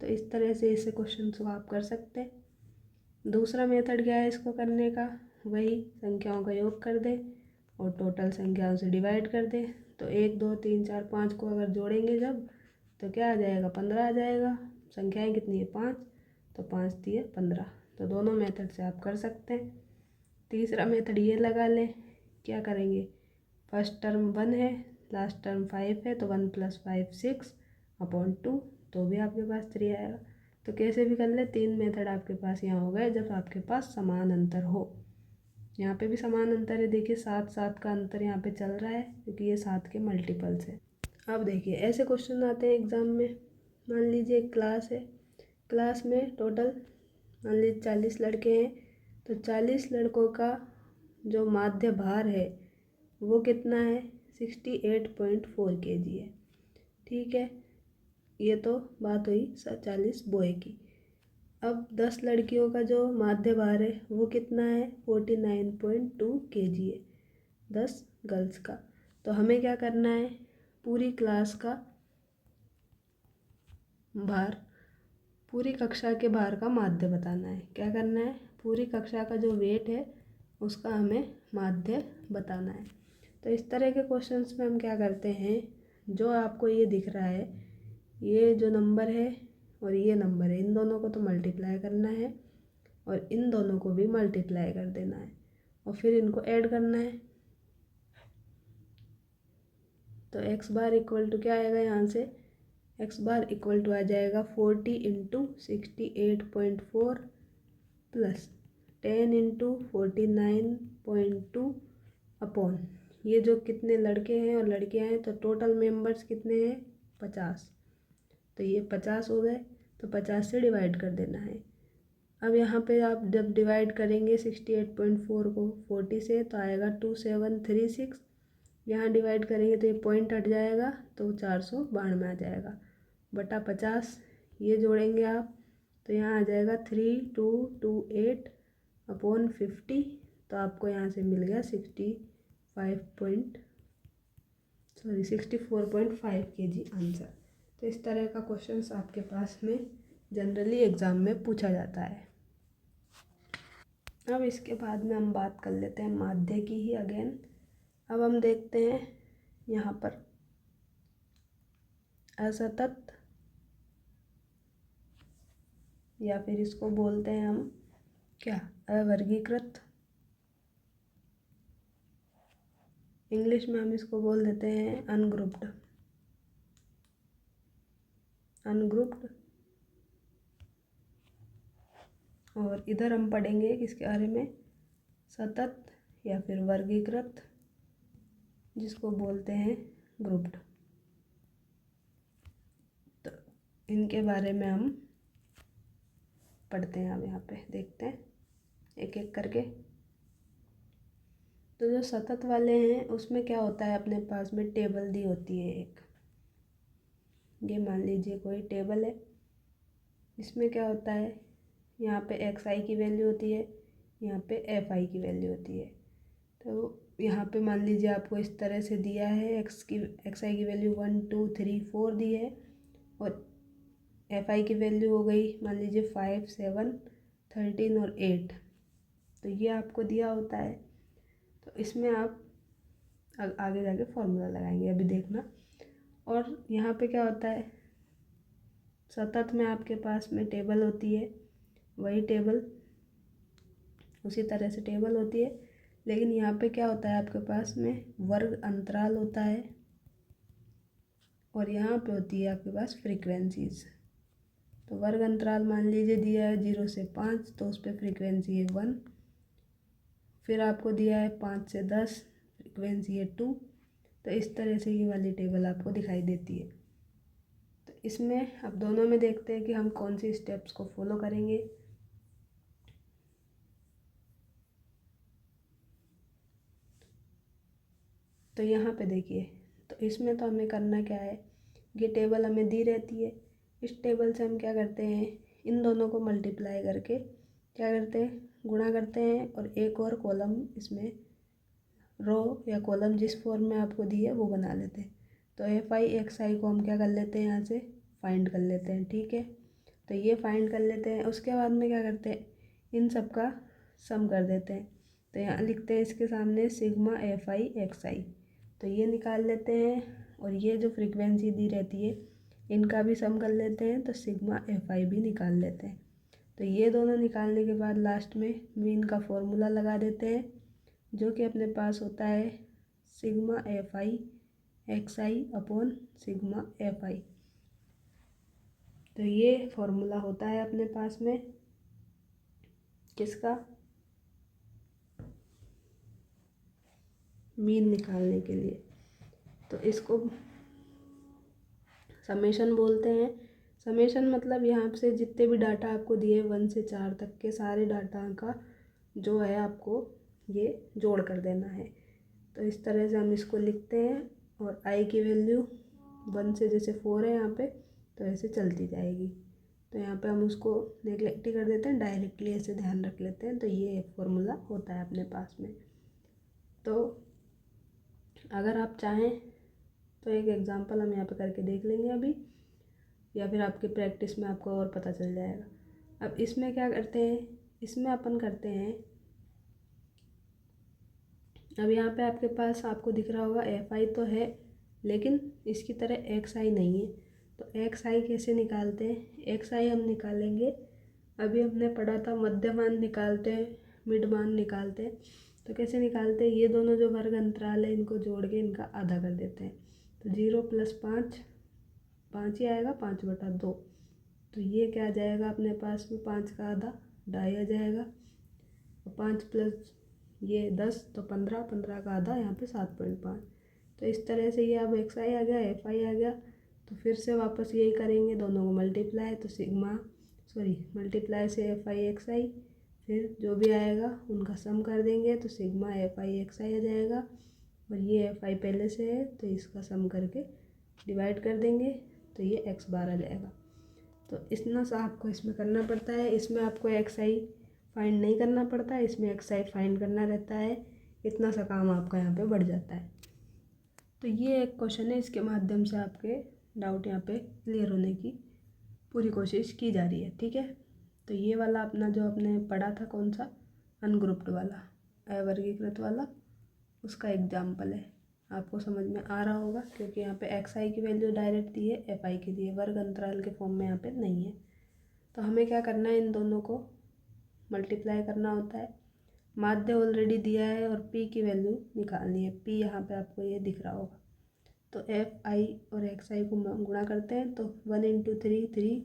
तो इस तरह से इसे क्वेश्चन को आप कर सकते हैं। दूसरा मेथड क्या है इसको करने का, वही संख्याओं का योग कर दें और टोटल संख्याओं से डिवाइड कर दें। तो 1 2 3 4 5 को अगर जोड़ेंगे जब, तो क्या आ जाएगा, 15 आ जाएगा। संख्याएं कितनी है, 5, तो 5 दिए 15। तो दोनों मेथड से आप कर सकते हैं। तीसरा मेथड ये लगा लें, क्या करेंगे, फर्स्ट टर्म 1 है, लास्ट टर्म 5 है, तो 1 + 5 6 अपॉन 2, तो भी आपके पास 3 आएगा। तो कैसे भी कर ले, 3 मेथड आपके पास यहाँ हो गए जब आपके पास समान अंतर हो। यहाँ पे भी समान अंतर है, देखिए 7 7 का अंतर यहाँ पे चल रहा है क्योंकि ये 7 के मल्टीपल्स है। अब देखिए ऐसे क्वेश्चन आते हैं एग्ज़ाम में, मान लीजिए एक क्लास है, क्लास में टोटल मान लीजिए 40 लड़के हैं, तो 40 लड़कों का जो माध्य भार है वो कितना है, 68.4 kg है। ठीक है, ये तो बात हुई 40 बॉय की। अब 10 लड़कियों का जो माध्य भार है वो कितना है, 49.2 kg है, 10 गर्ल्स का। तो हमें क्या करना है, पूरी क्लास का भार, पूरी कक्षा के भार का माध्य बताना है। क्या करना है, पूरी कक्षा का जो वेट है उसका हमें माध्य बताना है। तो इस तरह के क्वेश्चंस में हम क्या करते हैं, जो आपको ये दिख रहा है, ये जो नंबर है और ये नंबर है, इन दोनों को तो मल्टीप्लाई करना है और इन दोनों को भी मल्टीप्लाई कर देना है और फिर इनको ऐड करना है। तो x बार इक्वल टू क्या आएगा, यहाँ से x बार इक्वल टू आ जाएगा 40 × 68.4 प्लस 10 × 49.2 अपॉन ये जो कितने लड़के हैं और लड़कियां हैं, तो टोटल मेंबर्स कितने हैं, 50। तो ये 50 हो गए, तो 50 से डिवाइड कर देना है। अब यहाँ पे आप जब डिवाइड करेंगे 68.4 को 40 से, तो आएगा 2736। यहाँ डिवाइड करेंगे तो ये पॉइंट हट जाएगा, तो 492 आ जाएगा बटा 50। ये जोड़ेंगे आप तो यहाँ आ जाएगा 3228 अपॉन 50। तो आपको यहाँ से मिल गया 64.5 kg आंसर। तो इस तरह का क्वेश्चंस आपके पास में जनरली एग्ज़ाम में पूछा जाता है। अब इसके बाद में हम बात कर लेते हैं माध्य की ही अगेन। अब हम देखते हैं यहाँ पर असतत, या फिर इसको बोलते हैं हम क्या, अवर्गीकृत। इंग्लिश में हम इसको बोल देते हैं अनग्रुप्ड। अनग्रुप्ड। और इधर हम पढ़ेंगे किसके बारे में, सतत या फिर वर्गीकृत, जिसको बोलते हैं ग्रुप्ड। तो इनके बारे में हम पढ़ते हैं। अब यहाँ पे देखते हैं एक एक करके। तो जो सतत वाले हैं उसमें क्या होता है, अपने पास में टेबल दी होती है एक। ये मान लीजिए कोई टेबल है, इसमें क्या होता है, यहाँ पे एक्स आई की वैल्यू होती है, यहाँ पे एफ आई की वैल्यू होती है। तो यहाँ पे मान लीजिए आपको इस तरह से दिया है, एक्स आई की वैल्यू 1 2 3 4 दी है, और एफ आई की वैल्यू हो गई मान लीजिए 5 7 13 और 8। तो ये आपको दिया होता है। तो इसमें आप आगे जाके फॉर्मूला लगाएंगे, अभी देखना। और यहाँ पे क्या होता है, सतत में आपके पास में टेबल होती है, वही टेबल उसी तरह से टेबल होती है, लेकिन यहाँ पे क्या होता है, आपके पास में वर्ग अंतराल होता है, और यहाँ पे होती है आपके पास फ्रीक्वेंसीज। तो वर्ग अंतराल मान लीजिए दिया है 0 से 5, तो उस पर फ्रीक्वेंसी है 1। फिर आपको दिया है 5 से 10, फ्रीक्वेंसी है 2। तो इस तरह से ये वाली टेबल आपको दिखाई देती है। तो इसमें अब दोनों में देखते हैं कि हम कौन सी स्टेप्स को फॉलो करेंगे। तो यहाँ पे देखिए, तो इसमें तो हमें करना क्या है, ये टेबल हमें दी रहती है, इस टेबल से हम क्या करते हैं, इन दोनों को मल्टीप्लाई करके क्या करते हैं, गुणा करते हैं, और एक और कॉलम इसमें रो या कॉलम जिस फॉर्म में आपको दी है वो बना लेते हैं। तो एफ आई एक्स आई को हम क्या कर लेते हैं, यहाँ से फाइंड कर लेते हैं। ठीक है, तो ये फाइंड कर लेते हैं। उसके बाद में क्या करते हैं, इन सब का सम कर देते हैं। तो यहाँ लिखते हैं इसके सामने सिग्मा एफ आई एक्स आई, तो ये निकाल लेते हैं। और ये जो फ्रीक्वेंसी दी रहती है इनका भी सम कर लेते हैं, तो सिग्मा एफ आई भी निकाल लेते हैं। तो ये दोनों निकालने के बाद लास्ट में मीन का फॉर्मूला लगा देते हैं, जो कि अपने पास होता है sigma F I x I upon sigma F I. तो ये फॉर्मूला होता है अपने पास में किसका, मीन निकालने के लिए। तो इसको समेशन बोलते हैं। समेशन मतलब यहाँ से जितने भी डाटा आपको दिए 1 से 4 तक के सारे डाटा का जो है आपको ये जोड़ कर देना है। तो इस तरह से हम इसको लिखते हैं, और आई की वैल्यू 1 से जैसे 4 है यहाँ पे, तो ऐसे चलती जाएगी। तो यहाँ पे हम उसको नेगलेक्ट ही कर देते हैं, डायरेक्टली ऐसे ध्यान रख लेते हैं। तो ये एक फॉर्मूला होता है अपने पास में। तो अगर आप चाहें तो एक एग्जांपल हम यहाँ पे करके देख लेंगे अभी, या फिर आपकी प्रैक्टिस में आपको और पता चल जाएगा। अब इसमें क्या करते हैं, इसमें अपन करते हैं, अब यहाँ पे आपके पास आपको दिख रहा होगा एफ आई तो है, लेकिन इसकी तरह एक्स आई नहीं है। तो एक्स आई कैसे निकालते हैं, एक्स आई हम निकालेंगे, अभी हमने पढ़ा था मध्य मान निकालते हैं, मिड मान निकालते हैं। तो कैसे निकालते हैं, ये दोनों जो वर्ग अंतराल है इनको जोड़ के इनका आधा कर देते हैं। तो 0 + 5 5 ही आएगा, 5/2। तो ये क्या आ जाएगा अपने पास में, 5 का आधा 2.5 आ जाएगा, और 5 + ये 10 तो 15, 15 का आधा यहाँ पे 7.5। तो इस तरह से ये अब एक्स आई आ गया, एफ आई आ गया। तो फिर से वापस यही करेंगे, दोनों को मल्टीप्लाई, तो मल्टीप्लाई से एफ आई एक्स आई, फिर जो भी आएगा उनका सम कर देंगे, तो सिग्मा एफ आई एक्स आई आ जाएगा। और ये एफ आई पहले से है तो इसका सम करके डिवाइड कर देंगे, तो ये एक्स बार आ जाएगा। तो इतना सा आपको इसमें करना पड़ता है। इसमें आपको एक्स आई फाइंड नहीं करना पड़ता है, इसमें एक्स आई फाइंड करना रहता है। इतना सा काम आपका यहाँ पे बढ़ जाता है। तो ये एक क्वेश्चन है, इसके माध्यम से आपके डाउट यहाँ पे क्लियर होने की पूरी कोशिश की जा रही है। ठीक है, तो ये वाला अपना जो आपने पढ़ा था कौन सा, अनग्रुप्ड वाला, अवर्गीकृत वाला, उसका एग्जाम्पल है। आपको समझ में आ रहा होगा क्योंकि यहाँ पे एक्स आई की वैल्यू डायरेक्ट दी है, एफ आई की दी है, वर्ग अंतराल के फॉर्म में यहाँ पे नहीं है। तो हमें क्या करना है, इन दोनों को मल्टीप्लाई करना होता है। माध्य ऑलरेडी दिया है और पी की वैल्यू निकालनी है। पी यहाँ पे आपको ये दिख रहा होगा। तो एफ आई और एक्स आई को गुणा करते हैं तो 1 इंटू 3 3,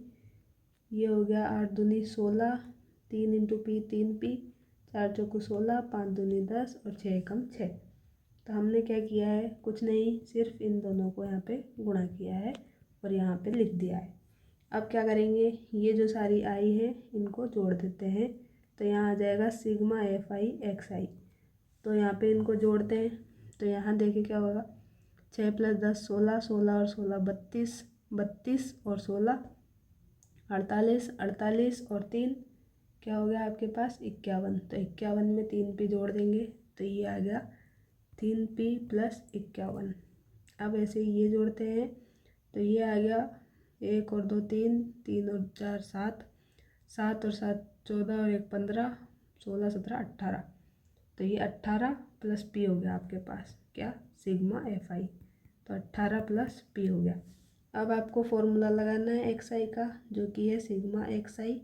ये हो गया 8 दूनी 16, 3 इंटू पी 3 पी, 4 चौको 16, 5 दूनी 10 और 6 एकम 6। तो हमने क्या किया है, कुछ नहीं, सिर्फ इन दोनों को यहाँ पे गुणा किया है और यहाँ पे लिख दिया है। अब क्या करेंगे, ये जो सारी आई है इनको जोड़ देते हैं। तो यहाँ आ जाएगा सिग्मा एफ आई एक्स आई। तो यहाँ पे इनको जोड़ते हैं तो यहाँ देखिए क्या होगा, 6 + 10 16, 16 और 16 32, 32 और 16 48, 48 और 3 क्या हो गया आपके पास 51। तो 51 में 3 पी जोड़ देंगे तो ये आ गया 3 पी + 51। अब ऐसे ही ये जोड़ते हैं तो ये आ गया 1 और 2 3, 3 और 4 7, 7 और 7 14 और 1 15, 16 17 18। तो ये 18 + पी हो गया आपके पास क्या, सिग्मा एफ आई। तो 18 + पी हो गया। अब आपको फॉर्मूला लगाना है एक्स आई का, जो कि है sigma x I,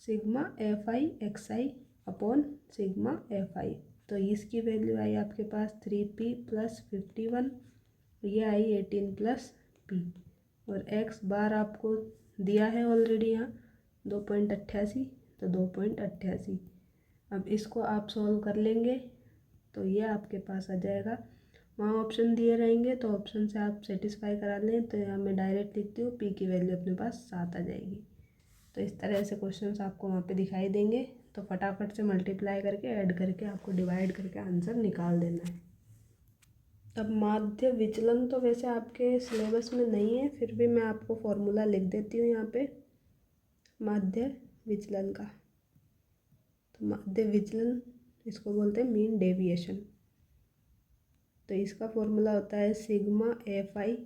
sigma F I x I upon sigma F I. तो इसकी वैल्यू आई आपके पास 3p + 51, ये आई 18 + p, और एक्स बार आपको दिया है ऑलरेडी यहाँ 2.88, तो 2.88। अब इसको आप सॉल्व कर लेंगे तो ये आपके पास आ जाएगा। वहाँ ऑप्शन दिए रहेंगे तो ऑप्शन से आप सेटिस्फाई करा लें। तो यहाँ मैं डायरेक्ट लिखती हूँ, पी की वैल्यू अपने पास 7 आ जाएगी। तो इस तरह से क्वेश्चंस आपको वहाँ पे दिखाई देंगे। तो फटाफट से मल्टीप्लाई करके ऐड करके आपको डिवाइड करके आंसर निकाल देना है। अब माध्य विचलन तो वैसे आपके सिलेबस में नहीं है, फिर भी मैं आपको फॉर्मूला लिख देती हूँ यहाँ पे माध्य विचलन का। तो माध्य विचलन इसको बोलते हैं मीन डेविएशन। तो इसका फॉर्मूला होता है सिग्मा एफ आई,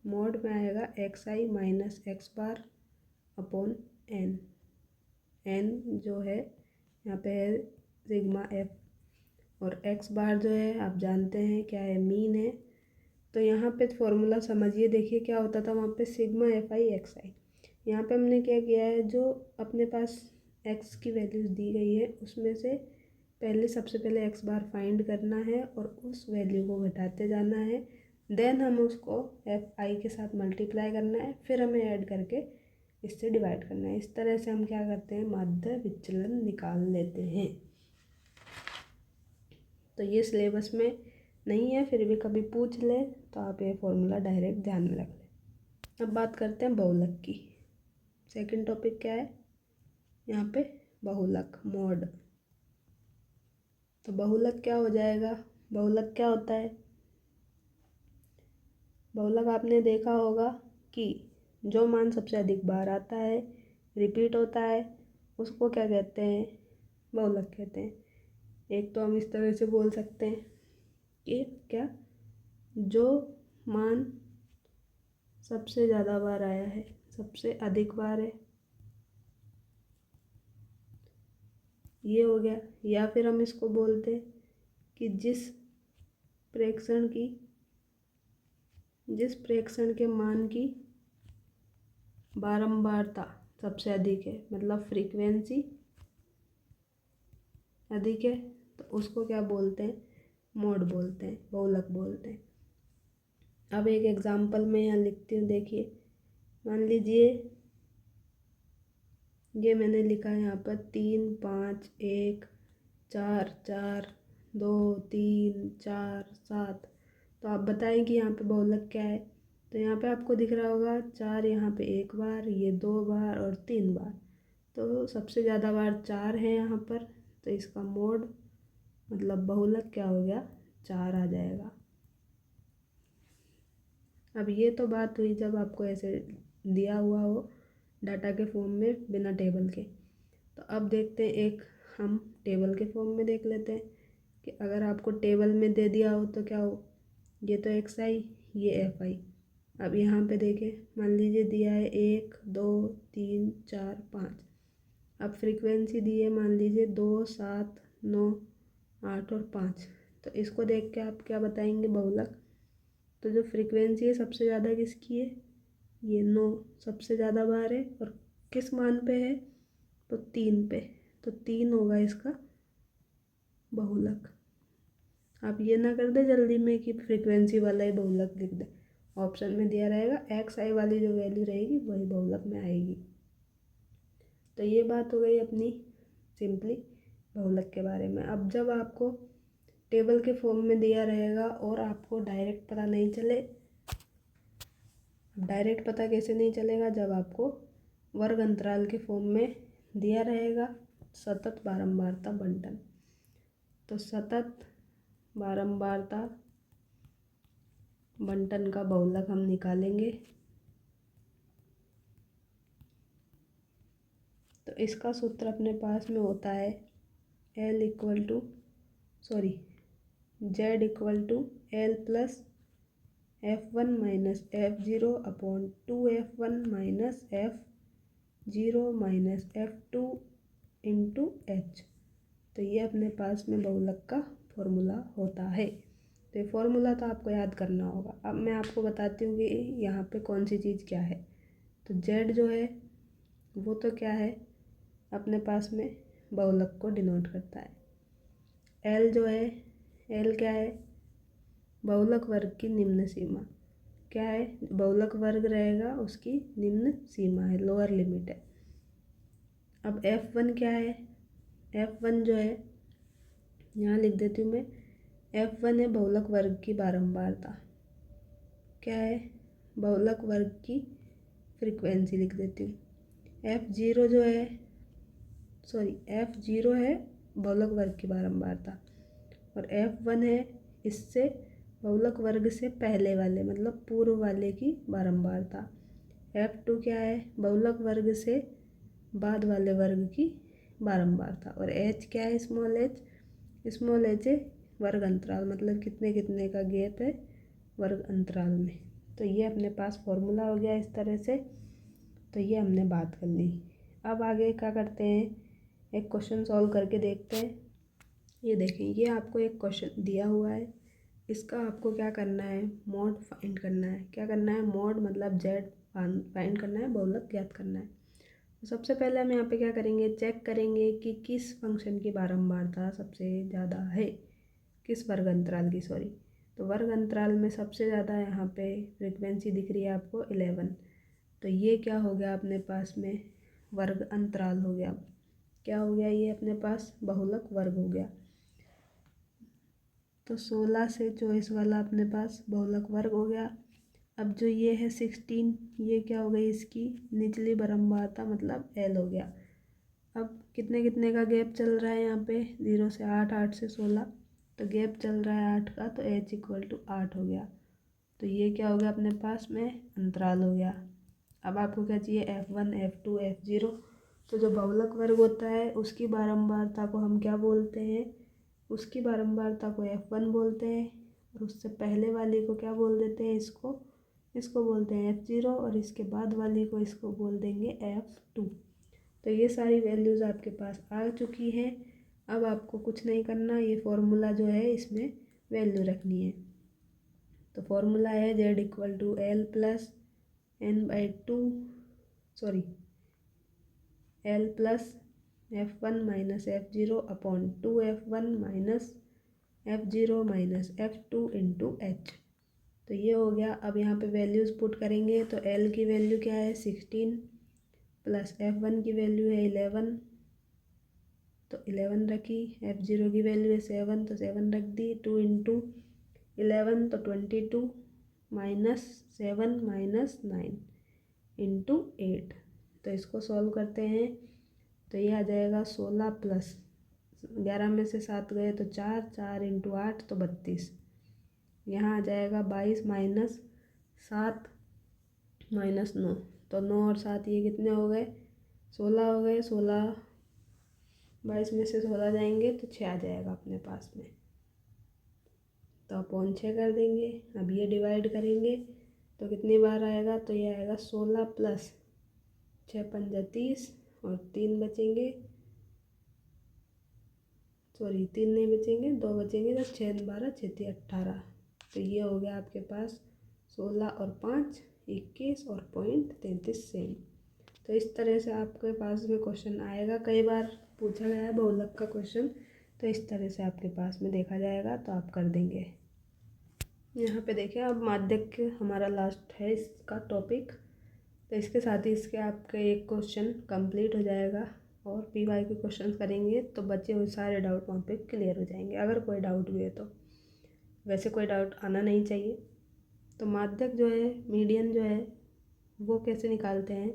मोड में आएगा x i minus x bar upon n. N जो है यहाँ पे है सिग्मा एफ, और एक्स बार जो है आप जानते हैं क्या है, मीन है। तो यहाँ पे फॉर्मूला समझिए, देखिए क्या होता था वहाँ पे सिग्मा एफ आई एक्स आई। यहाँ पे हमने क्या किया है, जो अपने पास एक्स की वैल्यूज़ दी गई है उसमें से सबसे पहले एक्स बार फाइंड करना है और उस वैल्यू को घटाते जाना है। देन हम उसको एफ आई के साथ मल्टीप्लाई करना है, फिर हमें ऐड करके इससे डिवाइड करना है। इस तरह से हम क्या करते हैं, माध्य विचलन निकाल लेते हैं। तो ये सिलेबस में नहीं है, फिर भी कभी पूछ ले तो आप ये फॉर्मूला डायरेक्ट ध्यान में रख लें। अब बात करते हैं बहुलक की। सेकंड टॉपिक क्या है यहाँ पे, बहुलक मॉड। तो बहुलक क्या हो जाएगा, बहुलक क्या होता है, बहुलक आपने देखा होगा कि जो मान सबसे अधिक बार आता है, रिपीट होता है, उसको क्या कहते हैं, बहुलक कहते हैं। एक तो हम इस तरह से बोल सकते हैं कि क्या, जो मान सबसे ज़्यादा बार आया है, सबसे अधिक बार है, ये हो गया। या फिर हम इसको बोलते हैं कि जिस प्रेक्षण के मान की बारंबारता सबसे अधिक है, मतलब फ्रीक्वेंसी अधिक है, तो उसको क्या बोलते हैं, मोड बोलते हैं, बहुलक बोलते हैं। अब एक एग्जांपल मैं यहाँ लिखती हूँ, देखिए मान लीजिए ये मैंने लिखा है यहाँ पर 3 5 1 4 4 2 3 4 7। तो आप बताएं कि यहाँ पे बहुलक क्या है। तो यहाँ पे आपको दिख रहा होगा 4, यहाँ पे 1 बार, ये 2 बार और 3 बार। तो सबसे ज़्यादा बार 4 है यहाँ पर, तो इसका मोड मतलब बहुलक क्या हो गया, 4 आ जाएगा। अब ये तो बात हुई जब आपको ऐसे दिया हुआ हो डाटा के फॉर्म में बिना टेबल के। तो अब देखते हैं, एक हम टेबल के फॉर्म में देख लेते हैं कि अगर आपको टेबल में दे दिया हो तो क्या हो, ये तो एक्स आई, ये एफ आई। अब यहाँ पे देखें, मान लीजिए दिया है 1 2 3 4 5, अब फ्रीक्वेंसी दी है मान लीजिए 2, 7, 9, 8 और 5। तो इसको देख के आप क्या बताएंगे बहुलक। तो जो फ्रीक्वेंसी है सबसे ज़्यादा किसकी है, ये 9 सबसे ज़्यादा बार है। और किस मान पे है, तो 3 पे। तो 3 होगा इसका बहुलक। आप ये ना कर दे जल्दी में कि फ्रीक्वेंसी वाला ही बहुलक लिख दे। ऑप्शन में दिया रहेगा एक्स आई वाली जो वैल्यू रहेगी वही बहुलक में आएगी। तो ये बात हो गई अपनी सिंपली बहुलक के बारे में। अब जब आपको टेबल के फॉर्म में दिया रहेगा और आपको डायरेक्ट पता नहीं चले, डायरेक्ट पता कैसे नहीं चलेगा, जब आपको वर्ग अंतराल के फॉर्म में दिया रहेगा सतत बारंबारता बंटन। तो सतत बारंबारता बंटन का बहुलक हम निकालेंगे। तो इसका सूत्र अपने पास में होता है L equal to Z equal to L plus F1 minus F0 upon 2F1 minus F0 minus F2 into H। तो ये अपने पास में बहुलक का फॉर्मूला होता है। तो ये फॉर्मूला तो आपको याद करना होगा। अब मैं आपको बताती हूँ कि यहाँ पे कौन सी चीज़ क्या है। तो Z जो है वो तो क्या है, अपने पास में बहुलक को डिनोट करता है। L जो है, L क्या है, बहुलक वर्ग की निम्न सीमा। क्या है, बहुलक वर्ग रहेगा उसकी निम्न सीमा है, लोअर लिमिट है। अब F1 क्या है, F1 जो है यहाँ लिख देती हूँ मैं, F1 है बहुलक वर्ग की बारंबारता। क्या है, बहुलक वर्ग की फ्रीक्वेंसी लिख देती हूँ। F0 जो है, F0 है बहुलक वर्ग की बारंबारता। और F1 है इससे बहुलक वर्ग से पहले वाले मतलब पूर्व वाले की बारंबारता। F2 क्या है, बहुलक वर्ग से बाद वाले वर्ग की बारंबारता। और H क्या है, स्मॉल h है वर्ग अंतराल मतलब कितने कितने का गैप है वर्ग अंतराल में। तो ये अपने पास फॉर्मूला हो गया इस तरह से। तो ये हमने बात कर ली। अब आगे क्या करते हैं, एक क्वेश्चन सॉल्व करके देखते हैं। ये देखें, ये आपको एक क्वेश्चन दिया हुआ है, इसका आपको क्या करना है, मॉड फाइंड करना है। क्या करना है, मॉड मतलब जेड फाइंड करना है, बहुलक ज्ञात करना है। तो सबसे पहले हम यहाँ पे क्या करेंगे, चेक करेंगे कि किस फंक्शन की बारंबारता सबसे ज़्यादा है, किस वर्ग अंतराल की तो वर्ग अंतराल में सबसे ज़्यादा यहाँ पे फ्रीक्वेंसी दिख रही है आपको 11। तो ये क्या हो गया अपने पास में, वर्ग अंतराल हो गया। क्या हो गया, ये अपने पास बहुलक वर्ग हो गया। तो 16 से 24 वाला अपने पास बहुलक वर्ग हो गया। अब जो ये है 16, ये क्या हो गई, इसकी निचली बारंबारता मतलब L हो गया। अब कितने कितने का गैप चल रहा है यहाँ पे, 0 से 8, 8 से 16, तो गैप चल रहा है 8 का। तो H इक्वल टू 8 हो गया। तो ये क्या हो गया अपने पास में अंतराल हो गया। अब आपको क्या चाहिए, F1, F2, F0। तो जो बहुलक वर्ग होता है उसकी बारंबारता को हम क्या बोलते हैं, उसकी बारंबारता को F1 बोलते हैं। और उससे पहले वाली को क्या बोल देते हैं, इसको बोलते हैं F0। और इसके बाद वाली को इसको बोल देंगे F2। तो ये सारी वैल्यूज़ आपके पास आ चुकी हैं। अब आपको कुछ नहीं करना, ये फॉर्मूला जो है इसमें वैल्यू रखनी है। तो फॉर्मूला है Z equal to L plus N/2 L plus F1 minus F0 upon 2F1 minus F0 minus F2 into H। तो ये हो गया। अब यहाँ पे वैल्यूज़ पुट करेंगे। तो L की वैल्यू क्या है 16 प्लस F1 की वैल्यू है 11, तो 11 रखी। F0 की वैल्यू है 7, तो 7 रख दी। 2 इंटू 11 तो 22 माइनस 7 माइनस 9 इंटू 8। तो इसको सॉल्व करते हैं। तो ये आ जाएगा 16 प्लस 11 में से 7 गए तो 4, 4 इंटू 8 तो 32। यहाँ आ जाएगा 22 माइनस 7 माइनस 9, तो 9 और 7 ये कितने हो गए, 16 हो गए। 16 22 में से 16 जाएंगे तो 6 आ जाएगा अपने पास में। तो अपॉन 6 कर देंगे। अब ये डिवाइड करेंगे तो कितनी बार आएगा, तो ये आएगा 16 प्लस 6 पंजा 30 और 3 बचेंगे, सॉरी 3 नहीं बचेंगे, 2 बचेंगे, तो 6 12 6 3 18। तो ये हो गया आपके पास 16 और 5 21 और 0.33 सेम। तो इस तरह से आपके पास में क्वेश्चन आएगा, कई बार पूछा गया है बहुलक का क्वेश्चन, तो इस तरह से आपके पास में देखा जाएगा तो आप कर देंगे। यहाँ पे देखिए अब माध्यक हमारा लास्ट है इसका टॉपिक, तो इसके साथ ही इसके आपके एक क्वेश्चन कंप्लीट हो जाएगा और PY के क्वेश्चन करेंगे तो बचे हुए सारे डाउट वहाँ पे क्लियर हो जाएंगे, अगर कोई डाउट भी है तो। वैसे कोई डाउट आना नहीं चाहिए। तो माध्यक जो है, मीडियन जो है, वो कैसे निकालते हैं,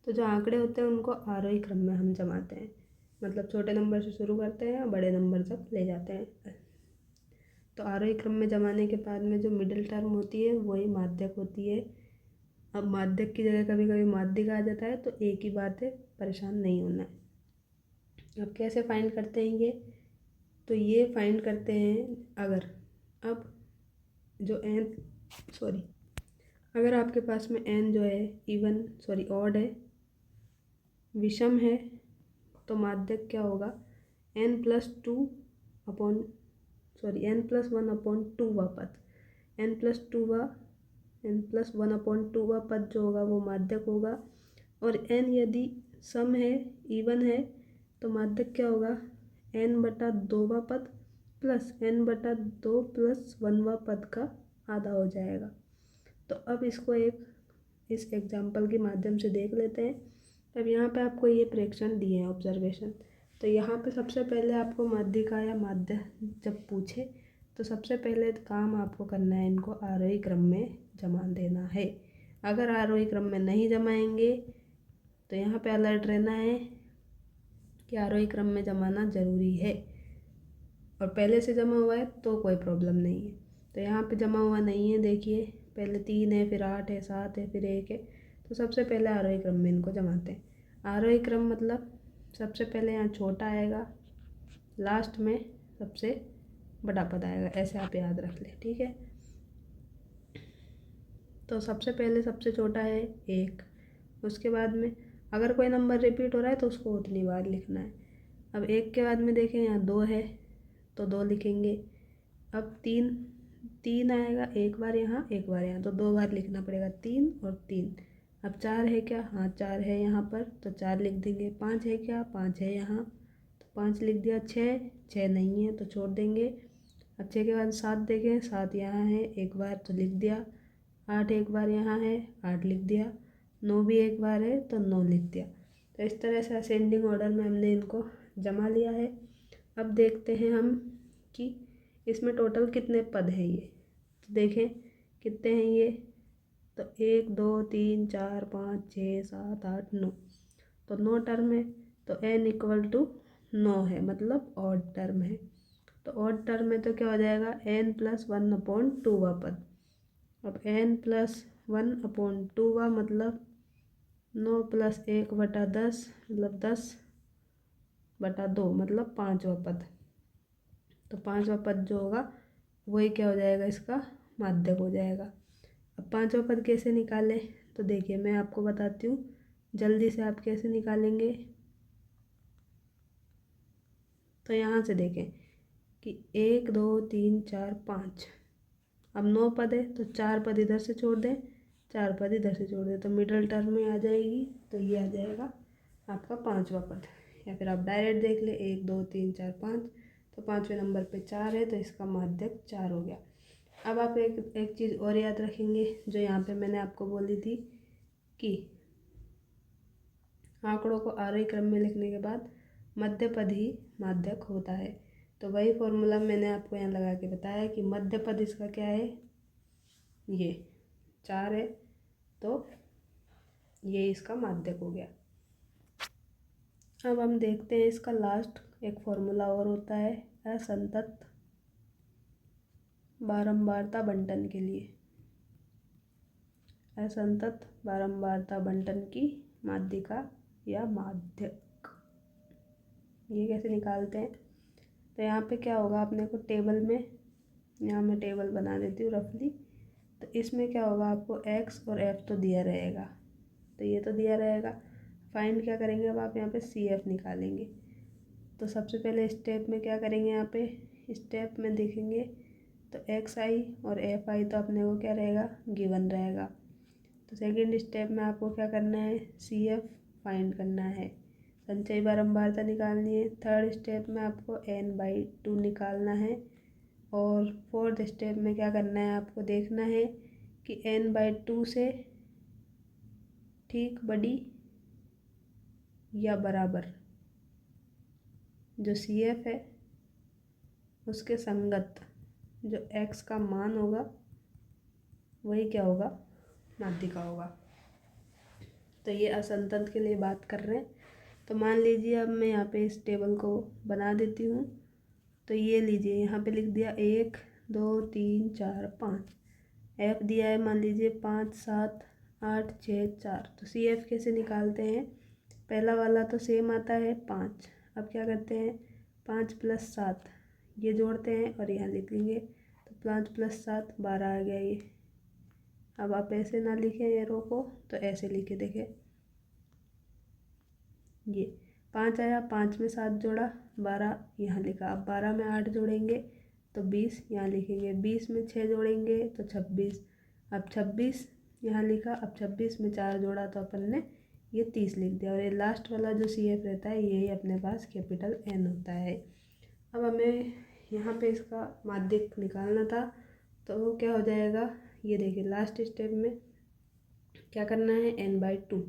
तो जो आंकड़े होते हैं उनको आरोही क्रम में हम जमाते हैं, मतलब छोटे नंबर से शुरू करते हैं और बड़े नंबर तक ले जाते हैं। तो आरोही क्रम में जमाने के बाद में जो मिडिल टर्म होती है वही माध्यक होती है। अब माध्यक की जगह कभी कभी माध्यिक आ जाता है, तो एक ही बात है, परेशान नहीं होना है। अब कैसे फाइंड करते हैं ये, तो ये फाइंड करते हैं अगर अब जो अगर आपके पास में n जो है ऑड है, विषम है, तो माध्यक क्या होगा, n+1/2 पद, n+1/2 पद जो होगा वो माध्यक होगा। और n यदि सम है, इवन है, तो माध्यक क्या होगा, n/2 पद प्लस n/2 + 1 पद का आधा हो जाएगा। तो अब इसको इस एग्जाम्पल के माध्यम से देख लेते हैं। अब यहाँ पे आपको ये प्रेक्षण दिए हैं, ऑब्जर्वेशन। तो यहाँ पे सबसे पहले आपको माध्यिका या माध्य जब पूछे तो सबसे पहले काम आपको करना है, इनको आरोही क्रम में जमा देना है। अगर आरोही क्रम में नहीं जमाएंगे तो यहाँ पे अलर्ट रहना है कि आरोही क्रम में जमाना ज़रूरी है, और पहले से जमा हुआ है तो कोई प्रॉब्लम नहीं है। तो यहाँ पे जमा हुआ नहीं है, देखिए पहले 3 है, फिर 8 है, 7 है, फिर 1 है, तो सबसे पहले आरोही क्रम में इनको जमाते हैं। आरोही क्रम मतलब सबसे पहले यहाँ छोटा आएगा, लास्ट में सबसे बड़ा पद आएगा, ऐसे आप याद रख लें, ठीक है। तो सबसे पहले सबसे छोटा है 1, उसके बाद में अगर कोई नंबर रिपीट हो रहा है तो उसको उतनी बार लिखना है। अब 1 के बाद में देखें यहाँ 2 है तो 2 लिखेंगे। अब 3 आएगा, एक बार यहाँ एक बार यहाँ, तो 2 बार लिखना पड़ेगा, 3 और 3। अब 4 है क्या, हाँ 4 है यहाँ पर, तो 4 लिख देंगे। 5 है क्या, 5 है यहाँ, तो 5 लिख दिया। 6 नहीं है तो छोड़ देंगे। अब 6 के बाद 7 देखें, 7 यहाँ है, एक बार तो लिख दिया। 8 एक बार यहाँ है, 8 लिख दिया। 9 भी एक बार है तो 9 लिख दिया। तो इस तरह से असेंडिंग ऑर्डर में हमने इनको जमा लिया है। अब देखते हैं हम कि इसमें टोटल कितने पद हैं ये, तो देखें कितने हैं ये, तो 1 2 3 4 5 6 7 8 9, तो 9 टर्म है। तो n = 9 है, मतलब ऑड टर्म है। तो ऑड टर्म में तो क्या हो जाएगा, n+1/2 पद। अब n+1/2 मतलब 9 + 1/10 मतलब 10/2 मतलब 5वां पद। तो 5वां पद जो होगा वही क्या हो जाएगा, इसका माध्यक हो जाएगा। अब 5वां पद कैसे निकालें, तो देखिए मैं आपको बताती हूँ जल्दी से आप कैसे निकालेंगे। तो यहाँ से देखें कि 1 2 3 4 5, अब 9 पद है तो 4 पद इधर से छोड़ दें, 4 पद इधर से छोड़ दें, तो मिडल टर्म में आ जाएगी, तो ये आ जाएगा आपका 5वां पद। या फिर आप डायरेक्ट देख लें, 1 2 3 4 5, तो 5वें नंबर पे 4 है तो इसका माध्यक 4 हो गया। अब आप एक चीज़ और याद रखेंगे, जो यहाँ पे मैंने आपको बोली थी कि आंकड़ों को आरोही क्रम में लिखने के बाद मध्य पद ही माध्यक होता है। तो वही फॉर्मूला मैंने आपको यहाँ लगा के बताया कि मध्य पद इसका क्या है, ये 4 है, तो ये इसका माध्यक हो गया। अब हम देखते हैं इसका लास्ट एक फॉर्मूला और होता है असंतत बारंबारता बंटन के लिए। असंतत बारंबारता बंटन की माध्यिका या माध्यक, ये कैसे निकालते हैं। तो यहाँ पे क्या होगा, अपने को टेबल में, यहाँ मैं टेबल बना देती हूँ रफली। तो इसमें क्या होगा, आपको x और f तो दिया रहेगा, तो ये तो दिया रहेगा। फाइंड क्या करेंगे, अब आप यहाँ पे सी एफ निकालेंगे। तो सबसे पहले स्टेप में क्या करेंगे, यहाँ पे स्टेप में देखेंगे तो एक्स आई और एफ आई तो अपने को क्या रहेगा, गिवन रहेगा। तो सेकंड स्टेप में आपको क्या करना है, सी एफ फाइंड करना है, संचयी बारंबारता निकालनी है। थर्ड स्टेप में आपको n/2 निकालना है। और फोर्थ स्टेप में क्या करना है, आपको देखना है कि n/2 से ठीक बड़ी या बराबर जो सी एफ है उसके संगत जो x का मान होगा वही क्या होगा, माध्यिका होगा। तो ये असंतत के लिए बात कर रहे हैं। तो मान लीजिए अब मैं यहाँ पे इस टेबल को बना देती हूँ। तो ये लीजिए यहाँ पे लिख दिया 1 2 3 4 5, एफ दिया है मान लीजिए 5 7 8 6 4। तो सी एफ कैसे निकालते हैं, पहला वाला तो सेम आता है 5। अब क्या करते हैं, 5 + 7 ये जोड़ते हैं और यहाँ लिख लेंगे। तो 5 + 7 12 आ गया ये। अब आप ऐसे ना लिखें एरो को, तो ऐसे लिखे देखें, ये 5 आया, 5 में 7 जोड़ा 12 यहाँ लिखा। अब 12 में 8 जोड़ेंगे तो 20 यहाँ लिखेंगे, 20 में 6 जोड़ेंगे तो 26। अब 26 यहाँ लिखा। अब 26 में 4 जोड़ा तो अपन ने ये 30 लिख दिया। और ये लास्ट वाला जो सी एफ रहता है यही अपने पास कैपिटल एन होता है। अब हमें यहाँ पे इसका माध्यक निकालना था। तो क्या हो जाएगा, ये देखिए लास्ट स्टेप में क्या करना है, n/2।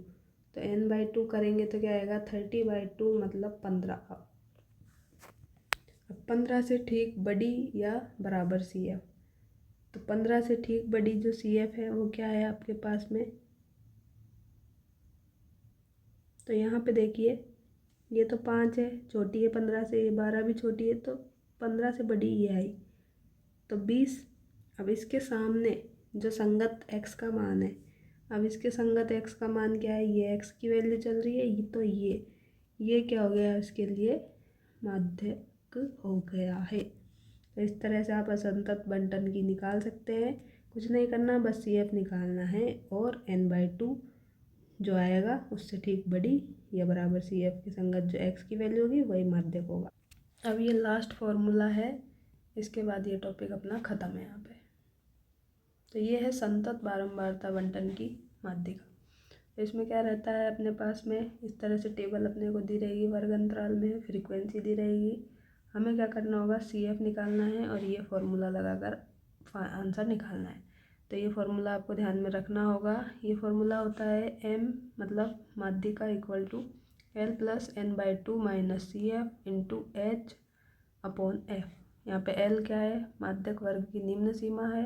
तो n/2 करेंगे तो क्या आएगा, 30/2 मतलब 15। अब 15 से ठीक बड़ी या बराबर सी एफ। तो 15 से ठीक बड़ी जो सी एफ है वो क्या है आपके पास में। तो यहाँ पे देखिए ये तो 5 है, छोटी है 15 से, ये 12 भी छोटी है, तो 15 से बड़ी ये आई तो 20। अब इसके सामने जो संगत x का मान है, अब इसके संगत x का मान क्या है, ये x की वैल्यू चल रही है, ये तो ये क्या हो गया, इसके लिए माध्यक हो गया है। तो इस तरह से आप असंतत बंटन की निकाल सकते हैं। कुछ नहीं करना, बस सी एफ निकालना है और n/2 जो आएगा उससे ठीक बड़ी या बराबर सी एफ की संगत जो x की वैल्यू होगी वही माध्यक होगा। अब ये लास्ट फॉर्मूला है, इसके बाद ये टॉपिक अपना ख़त्म है यहाँ पे। तो ये है संतत बारंबारता बंटन की माध्यिका। तो इसमें क्या रहता है, अपने पास में इस तरह से टेबल अपने को दी रहेगी, वर्ग अंतराल में फ्रीक्वेंसी दी रहेगी। हमें क्या करना होगा, सी एफ निकालना है और ये फॉर्मूला लगाकर आंसर निकालना है। तो ये फॉर्मूला आपको ध्यान में रखना होगा। ये फॉर्मूला होता है m मतलब माध्यिका equal to l + n/2 - C F into h upon F. यहाँ पे l क्या है, माध्यक वर्ग की निम्न सीमा है,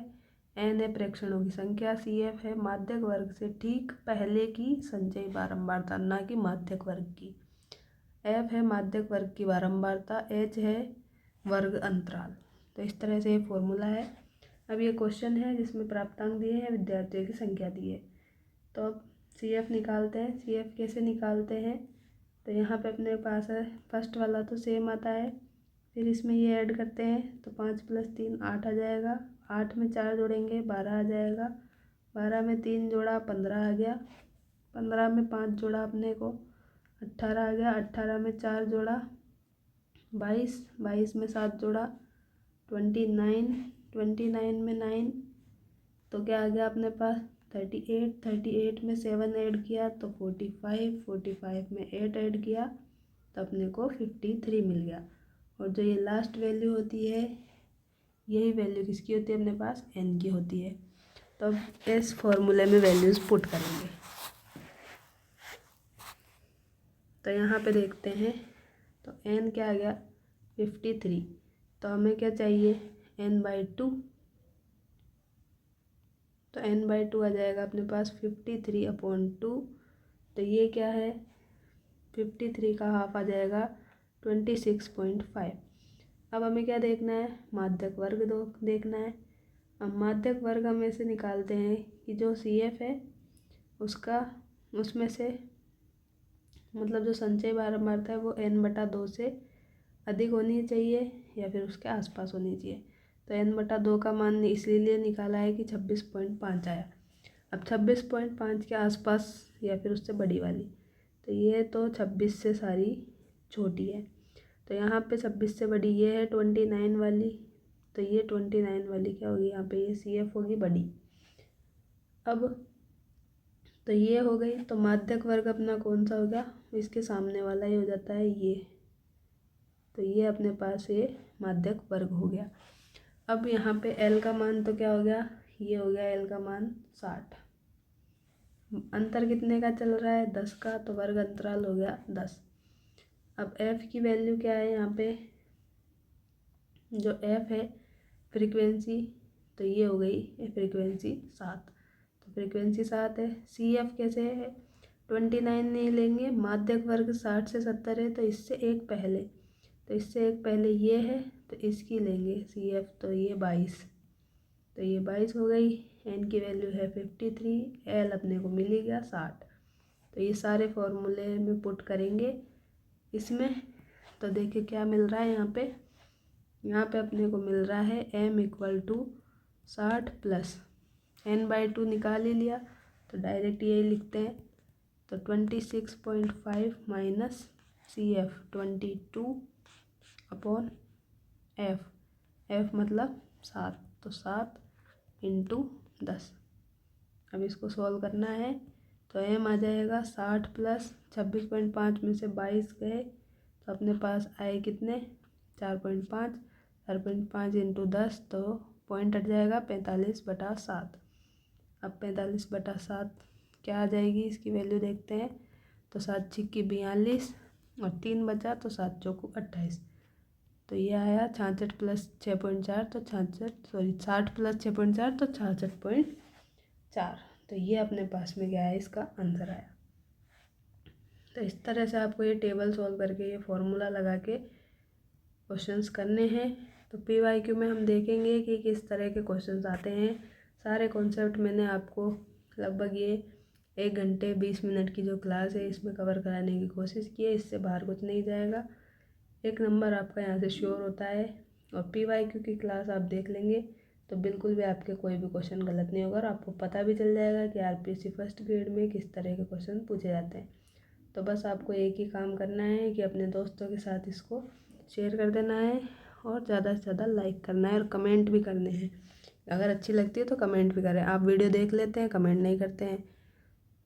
n है प्रेक्षणों की संख्या, सी एफ है माध्यक वर्ग से ठीक पहले की संचयी बारंबारता, ना कि माध्यक वर्ग की, f है माध्यक वर्ग की बारंबारता, h है वर्ग अंतराल। तो इस तरह से ये फॉर्मूला है। अब ये क्वेश्चन है जिसमें प्राप्तांक दिए हैं, विद्यार्थियों की संख्या दी है। तो अब सी एफ निकालते हैं। सी एफ कैसे निकालते हैं, तो यहाँ पे अपने पास है फर्स्ट वाला तो सेम आता है, फिर इसमें ये ऐड करते हैं तो 5 + 3 8 आ जाएगा, 8 में 4 जोड़ेंगे 12 आ जाएगा, 12 में 3 जोड़ा 15 आ गया, 15 में 5 जोड़ा अपने को 18 आ गया, 18 में 4 जोड़ा 22, 22 में 7 जोड़ा 29, 29 में 9 तो क्या आ गया अपने पास 38, 38 में 7 ऐड किया तो 45, 45 में 8 ऐड किया तो अपने को 53 मिल गया। और जो ये लास्ट वैल्यू होती है यही वैल्यू किसकी होती है, अपने पास n की होती है। तो अब इस फॉर्मूले में वैल्यूज़ पुट करेंगे। तो यहाँ पे देखते हैं तो n क्या आ गया 53। तो हमें क्या चाहिए n/2, तो n/2 आ जाएगा अपने पास 53/2। तो ये क्या है 53 का हाफ आ जाएगा 26.5। अब हमें क्या देखना है, माध्यक वर्ग देखना है। अब माध्यक वर्ग हम ऐसे निकालते हैं कि जो सी एफ है उसका उसमें से मतलब जो संचयी बारंबारता है वो n/2 से अधिक होनी चाहिए या फिर उसके आसपास होनी चाहिए। तो n/2 का मान इसलिए निकाला है कि 26.5 आया। अब 26.5 के आसपास या फिर उससे बड़ी वाली, तो ये तो 26 से सारी छोटी है। तो यहाँ पे 26 से बड़ी ये है 29 वाली, तो ये 29 वाली क्या होगी यहाँ पे, ये CF होगी बड़ी। अब तो ये हो गई। तो माध्यक वर्ग अपना कौन सा होगा, इसके सामने वाला ही हो जाता है ये। तो ये अपने पास ये माध्यक वर्ग हो गया। अब यहाँ पे L का मान तो क्या हो गया, ये हो गया L का मान 60। अंतर कितने का चल रहा है, 10 का, तो वर्ग अंतराल हो गया 10। अब F की वैल्यू क्या है यहाँ पे, जो F है फ्रीक्वेंसी, तो ये हो गई फ्रीक्वेंसी 7। तो फ्रीक्वेंसी 7 है। CF कैसे है, 29 नहीं लेंगे, माध्यक वर्ग 60 से 70 है, तो इससे एक पहले, तो इससे एक पहले ये है, तो इसकी लेंगे CF, तो ये 22, तो ये 22 हो गई। N की वैल्यू है 53, L अपने को मिल गया 60। तो ये सारे फॉर्मूले में पुट करेंगे इसमें, तो देखिए क्या मिल रहा है यहाँ पे अपने को मिल रहा है M = 60 प्लस N/2 निकाल ही लिया, तो डायरेक्ट यही लिखते हैं। तो 26.5 माइनस CF 22/F, F मतलब 7, तो 7 × 10। अब इसको सॉल्व करना है, तो M आ जाएगा 60 प्लस 26.5 में से 22 गए, तो अपने पास आए कितने, 4.5, 4.5 × 10, तो पॉइंट हट जाएगा 45/7। अब 45/7 क्या आ जाएगी, इसकी वैल्यू देखते हैं। तो 7 छिक्की 42 और 3 बचा, तो 7 चौको 28। तो ये आया 66 प्लस 6.4, तो 60 प्लस 6.4, तो 66.4। तो ये अपने पास में क्या है, इसका आंसर आया। तो इस तरह से आपको ये टेबल सॉल्व करके ये फॉर्मूला लगा के क्वेश्चंस करने हैं। तो PYQ में हम देखेंगे कि किस तरह के क्वेश्चंस आते हैं। सारे कॉन्सेप्ट मैंने आपको लगभग ये 1 घंटे 20 मिनट की जो क्लास है इसमें कवर कराने की कोशिश की है, इससे बाहर कुछ नहीं जाएगा। 1 नंबर आपका यहाँ से श्योर होता है। और PYQ की क्लास आप देख लेंगे तो बिल्कुल भी आपके कोई भी क्वेश्चन गलत नहीं होगा और आपको पता भी चल जाएगा कि RPSC फर्स्ट ग्रेड में किस तरह के क्वेश्चन पूछे जाते हैं। तो बस आपको एक ही काम करना है कि अपने दोस्तों के साथ इसको शेयर कर देना है और ज़्यादा से ज़्यादा लाइक करना है और कमेंट भी करने हैं। अगर अच्छी लगती है तो कमेंट भी करें। आप वीडियो देख लेते हैं, कमेंट नहीं करते हैं,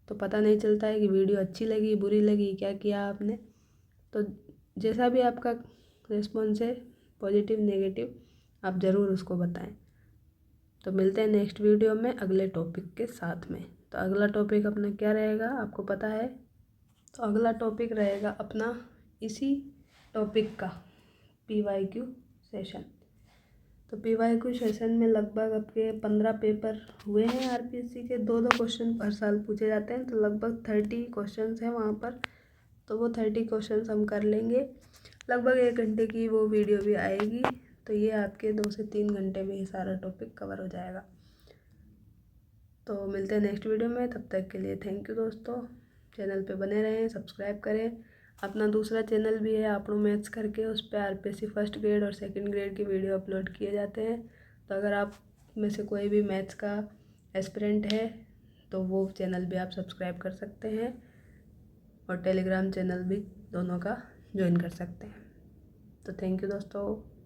तो पता नहीं चलता है कि वीडियो अच्छी लगी, बुरी लगी, क्या किया आपने। तो जैसा भी आपका रिस्पॉन्स है, पॉजिटिव नेगेटिव, आप ज़रूर उसको बताएं। तो मिलते हैं नेक्स्ट वीडियो में अगले टॉपिक के साथ में। तो अगला टॉपिक अपना क्या रहेगा आपको पता है। तो अगला टॉपिक रहेगा अपना इसी टॉपिक का PYQ सेशन। तो PYQ सेशन में लगभग आपके 15 पेपर हुए हैं RPSC के, 2-2 क्वेश्चन हर साल पूछे जाते हैं, तो लगभग 30 क्वेश्चन हैं वहाँ पर। तो वो 30 क्वेश्चन हम कर लेंगे। लगभग 1 घंटे की वो वीडियो भी आएगी, तो ये आपके 2 से 3 घंटे में ही सारा टॉपिक कवर हो जाएगा। तो मिलते हैं नेक्स्ट वीडियो में, तब तक के लिए थैंक यू दोस्तों। चैनल पे बने रहें, सब्सक्राइब करें। अपना दूसरा चैनल भी है आपनो मैथ्स करके, उस पर RPSC फर्स्ट ग्रेड और सेकंड ग्रेड की वीडियो अपलोड किए जाते हैं। तो अगर आप में से कोई भी मैथ्स का एस्पिरेंट है तो वो चैनल भी आप सब्सक्राइब कर सकते हैं और टेलीग्राम चैनल भी दोनों का ज्वाइन कर सकते हैं। तो थैंक यू दोस्तों।